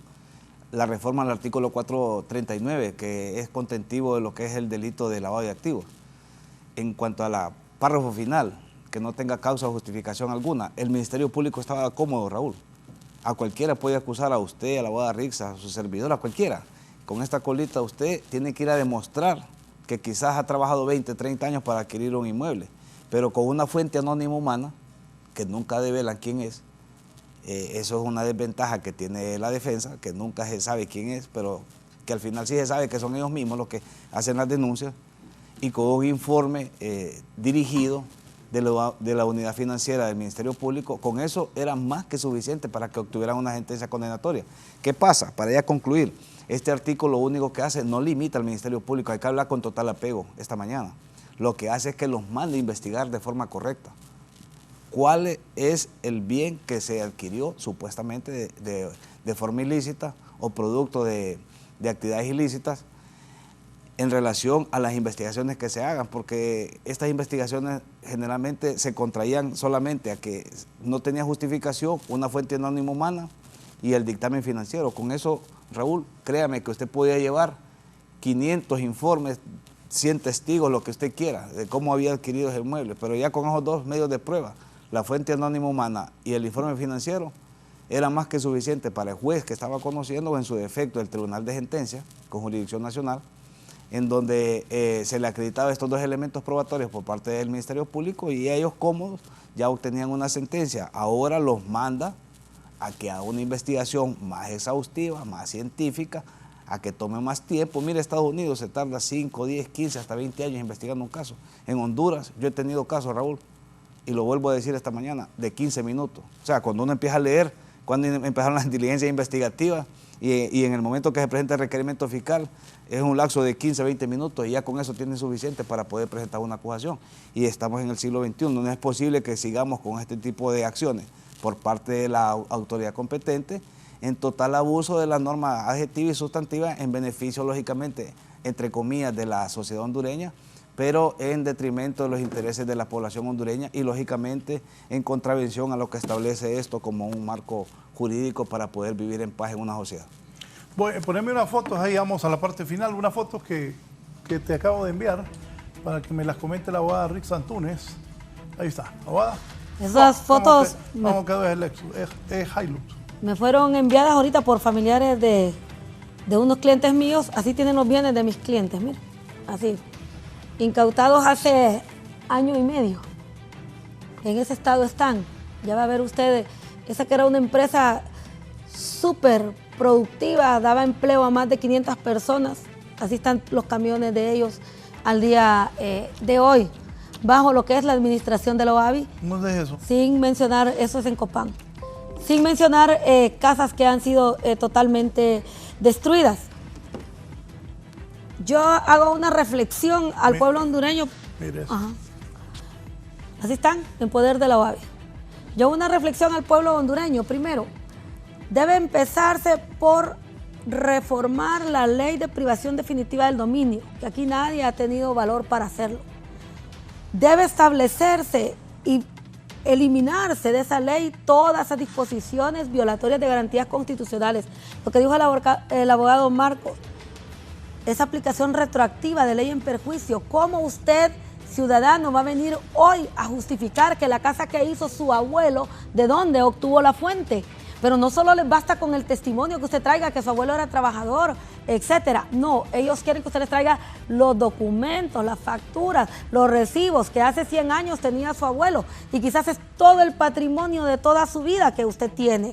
la reforma al artículo 439, que es contentivo de lo que es el delito de lavado de activos. En cuanto a la párrafo final, que no tenga causa o justificación alguna, el Ministerio Público estaba cómodo, Raúl. A cualquiera puede acusar, a usted, a la abogada Rixa, a su servidor, a cualquiera. Con esta colita usted tiene que ir a demostrar que quizás ha trabajado 20, 30 años para adquirir un inmueble, pero con una fuente anónima humana, que nunca develan quién es. Eso es una desventaja que tiene la defensa, que nunca se sabe quién es, pero que al final sí se sabe que son ellos mismos los que hacen las denuncias, y con un informe dirigido de la unidad financiera del Ministerio Público, con eso era más que suficiente para que obtuvieran una sentencia condenatoria. ¿Qué pasa? Para ya concluir, este artículo lo único que hace no limita al Ministerio Público, hay que hablar con total apego esta mañana. Lo que hace es que los mande a investigar de forma correcta. ¿Cuál es el bien que se adquirió supuestamente de forma ilícita o producto de actividades ilícitas en relación a las investigaciones que se hagan? Porque estas investigaciones generalmente se contraían solamente a que no tenía justificación, una fuente anónima humana y el dictamen financiero. Con eso, Raúl, créame que usted podía llevar 500 informes, 100 testigos, lo que usted quiera, de cómo había adquirido ese inmueble, pero ya con esos dos medios de prueba, la fuente anónima humana y el informe financiero, era más que suficiente para el juez que estaba conociendo, o en su defecto el Tribunal de Sentencia con Jurisdicción Nacional, en donde se le acreditaba estos dos elementos probatorios por parte del Ministerio Público, y ellos cómodos ya obtenían una sentencia. Ahora los manda a que haga una investigación más exhaustiva, más científica, a que tome más tiempo. Mire, Estados Unidos se tarda 5, 10, 15, hasta 20 años investigando un caso. En Honduras yo he tenido casos, Raúl, y lo vuelvo a decir esta mañana, de 15 minutos. O sea, cuando uno empieza a leer, cuando empezaron las diligencias investigativas, y en el momento que se presenta el requerimiento fiscal, es un lapso de 15, 20 minutos, y ya con eso tiene suficiente para poder presentar una acusación. Y estamos en el siglo XXI, no es posible que sigamos con este tipo de acciones por parte de la autoridad competente, en total abuso de la norma adjetiva y sustantiva, en beneficio, lógicamente, entre comillas, de la sociedad hondureña, pero en detrimento de los intereses de la población hondureña y, lógicamente, en contravención a lo que establece esto como un marco jurídico para poder vivir en paz en una sociedad. Bueno, poneme unas fotos, ahí vamos a la parte final, unas fotos que te acabo de enviar para que me las comente la abogada Rixa Antúnez. Ahí está, abogada. Esas fotos ¿Cómo quedó el Lexus? Es Hilux. Me fueron enviadas ahorita por familiares de unos clientes míos. Así tienen los bienes de mis clientes, mire, así. Incautados hace año y medio. En ese estado están. Ya va a ver usted, esa que era una empresa súper productiva, daba empleo a más de 500 personas. Así están los camiones de ellos al día de hoy, bajo lo que es la administración de la OAVI. ¿Dónde es eso? Sin mencionar, eso es en Copán. Sin mencionar casas que han sido totalmente destruidas. Yo hago una reflexión al pueblo hondureño. Mire eso. Ajá. Así están, en poder de la OAVI. Yo hago una reflexión al pueblo hondureño. Primero, debe empezarse por reformar la ley de privación definitiva del dominio, que aquí nadie ha tenido valor para hacerlo. Debe establecerse y eliminarse de esa ley todas esas disposiciones violatorias de garantías constitucionales. Lo que dijo el abogado Marcos, esa aplicación retroactiva de ley en perjuicio. ¿Cómo usted, ciudadano, va a venir hoy a justificar que la casa que hizo su abuelo, de dónde obtuvo la fuente? Pero no solo les basta con el testimonio que usted traiga, que su abuelo era trabajador, etcétera. No, ellos quieren que usted les traiga los documentos, las facturas, los recibos que hace 100 años tenía su abuelo y quizás es todo el patrimonio de toda su vida que usted tiene.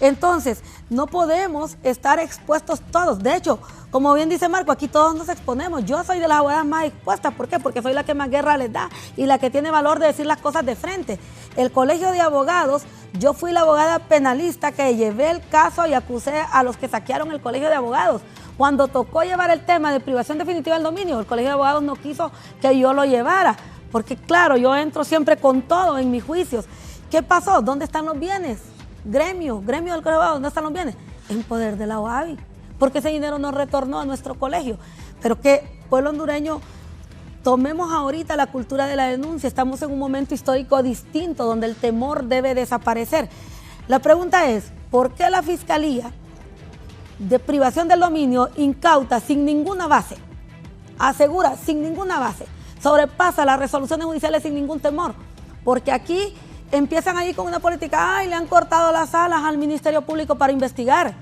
Entonces, no podemos estar expuestos todos. De hecho, como bien dice Marco, aquí todos nos exponemos. Yo soy de las abogadas más expuestas. ¿Por qué? Porque soy la que más guerra les da y la que tiene valor de decir las cosas de frente. El Colegio de Abogados, yo fui la abogada penalista que llevé el caso y acusé a los que saquearon el Colegio de Abogados. Cuando tocó llevar el tema de privación definitiva del dominio, el Colegio de Abogados no quiso que yo lo llevara. Porque claro, yo entro siempre con todo en mis juicios. ¿Qué pasó? ¿Dónde están los bienes? Gremio del Colegio de Abogados, ¿dónde están los bienes? En poder de la OABI, porque ese dinero no retornó a nuestro colegio. Pero que pueblo hondureño, tomemos ahorita la cultura de la denuncia. Estamos en un momento histórico distinto donde el temor debe desaparecer. La pregunta es, ¿por qué la Fiscalía de Privación del Dominio incauta sin ninguna base, asegura sin ninguna base, sobrepasa las resoluciones judiciales sin ningún temor? Porque aquí empiezan ahí con una política, ay, le han cortado las alas al Ministerio Público para investigar.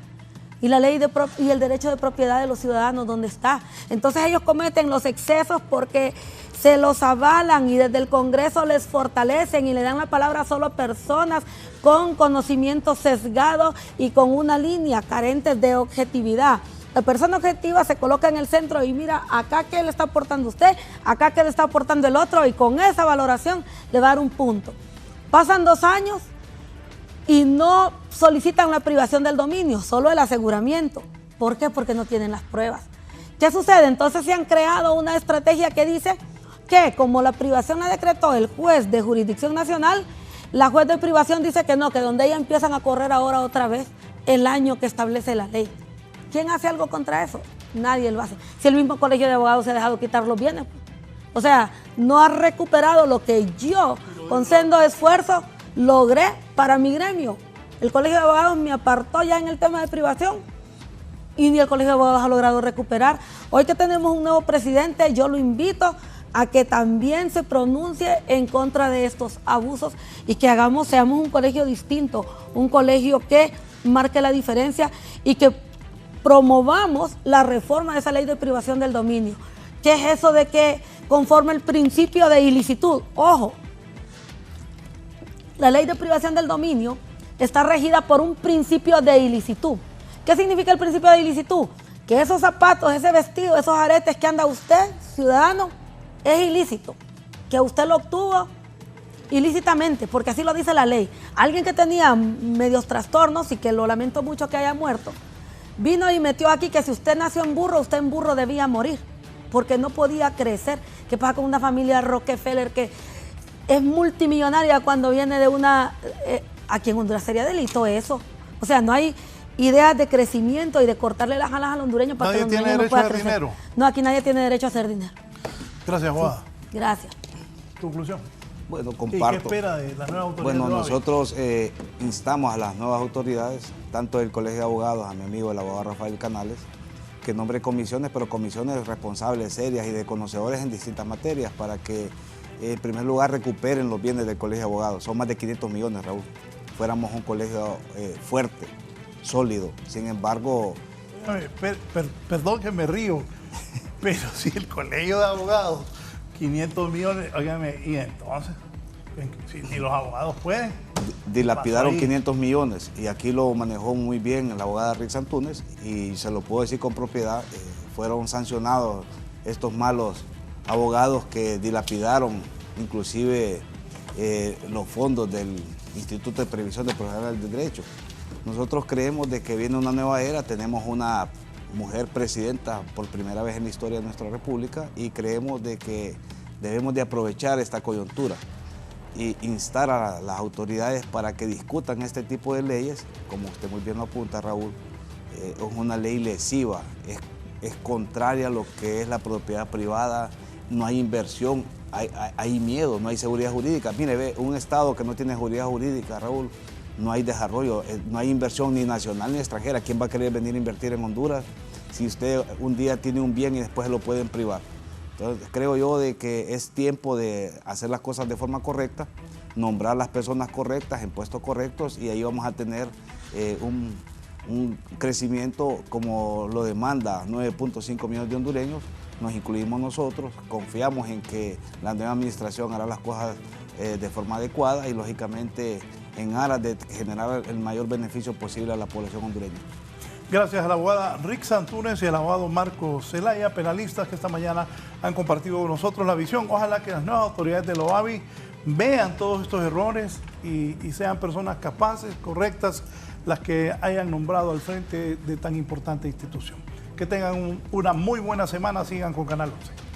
Y la ley y el derecho de propiedad de los ciudadanos, ¿dónde está? Entonces ellos cometen los excesos porque se los avalan y desde el Congreso les fortalecen y le dan la palabra solo a personas con conocimiento sesgado y con una línea carentes de objetividad. La persona objetiva se coloca en el centro y mira, acá qué le está aportando usted, acá qué le está aportando el otro, y con esa valoración le va a dar un punto. Pasan 2 años y no solicitan la privación del dominio, solo el aseguramiento. ¿Por qué? Porque no tienen las pruebas. ¿Qué sucede? Entonces se han creado una estrategia que dice que como la privación la decretó el juez de jurisdicción nacional, la juez de privación dice que no, que donde ellas empiezan a correr ahora otra vez el año que establece la ley. ¿Quién hace algo contra eso? Nadie lo hace. Si el mismo Colegio de Abogados se ha dejado quitar los bienes, o sea, no ha recuperado lo que yo, con sendo esfuerzo, logré para mi gremio. El Colegio de Abogados me apartó ya en el tema de privación y ni el Colegio de Abogados ha logrado recuperar. Hoy que tenemos un nuevo presidente, yo lo invito a que también se pronuncie en contra de estos abusos y que seamos un colegio distinto, un colegio que marque la diferencia y que promovamos la reforma de esa ley de privación del dominio. ¿Qué es eso de que conforme el principio de ilicitud? Ojo, la ley de privación del dominio está regida por un principio de ilicitud. ¿Qué significa el principio de ilicitud? Que esos zapatos, ese vestido, esos aretes que anda usted, ciudadano, es ilícito. Que usted lo obtuvo ilícitamente, porque así lo dice la ley. Alguien que tenía medios trastornos y que lo lamento mucho que haya muerto, vino y metió aquí que si usted nació en burro, usted en burro debía morir, porque no podía crecer. ¿Qué pasa con una familia Rockefeller que es multimillonaria cuando viene de una... aquí en Honduras sería delito eso. O sea, no hay ideas de crecimiento y de cortarle las alas al hondureño para que el hondureño no pueda crecer. ¿Nadie tiene derecho a hacer dinero? No, aquí nadie tiene derecho a hacer dinero. Gracias, abogada. Sí, gracias. ¿Conclusión? Bueno, comparto. ¿Y qué espera de las nuevas autoridades? Bueno, nosotros instamos a las nuevas autoridades, tanto del Colegio de Abogados, a mi amigo el abogado Rafael Canales, que nombre comisiones, pero comisiones responsables, serias y de conocedores en distintas materias para que, en primer lugar, recuperen los bienes del Colegio de Abogados. Son más de 500 millones, Raúl. Fuéramos un colegio fuerte, sólido. Sin embargo... Perdón que me río, pero si el Colegio de Abogados, 500 millones, óigame, y entonces, si ni los abogados pueden... Dilapidaron 500 millones y aquí lo manejó muy bien la abogada Rick Antúnez y se lo puedo decir con propiedad, fueron sancionados estos malos abogados que dilapidaron inclusive los fondos del Instituto de Previsión de Profesionales del Derecho. Nosotros creemos de que viene una nueva era, tenemos una mujer presidenta por primera vez en la historia de nuestra república y creemos de que debemos de aprovechar esta coyuntura y instar a las autoridades para que discutan este tipo de leyes, como usted muy bien lo apunta, Raúl, es una ley lesiva, es contraria a lo que es la propiedad privada, no hay inversión, hay miedo, no hay seguridad jurídica. Mire, ve, un Estado que no tiene seguridad jurídica, Raúl, no hay desarrollo, no hay inversión ni nacional ni extranjera. ¿Quién va a querer venir a invertir en Honduras si usted un día tiene un bien y después lo pueden privar? Entonces, creo yo de que es tiempo de hacer las cosas de forma correcta, nombrar las personas correctas en puestos correctos y ahí vamos a tener un crecimiento como lo demanda 9.5 millones de hondureños. Nos incluimos nosotros, confiamos en que la nueva administración hará las cosas de forma adecuada y lógicamente en aras de generar el mayor beneficio posible a la población hondureña. Gracias a la abogada Rick Antúnez y al abogado Marco Zelaya, penalistas que esta mañana han compartido con nosotros la visión. Ojalá que las nuevas autoridades de la OAVI vean todos estos errores y sean personas capaces, correctas, las que hayan nombrado al frente de tan importante institución. Que tengan una muy buena semana, sigan con Canal 11.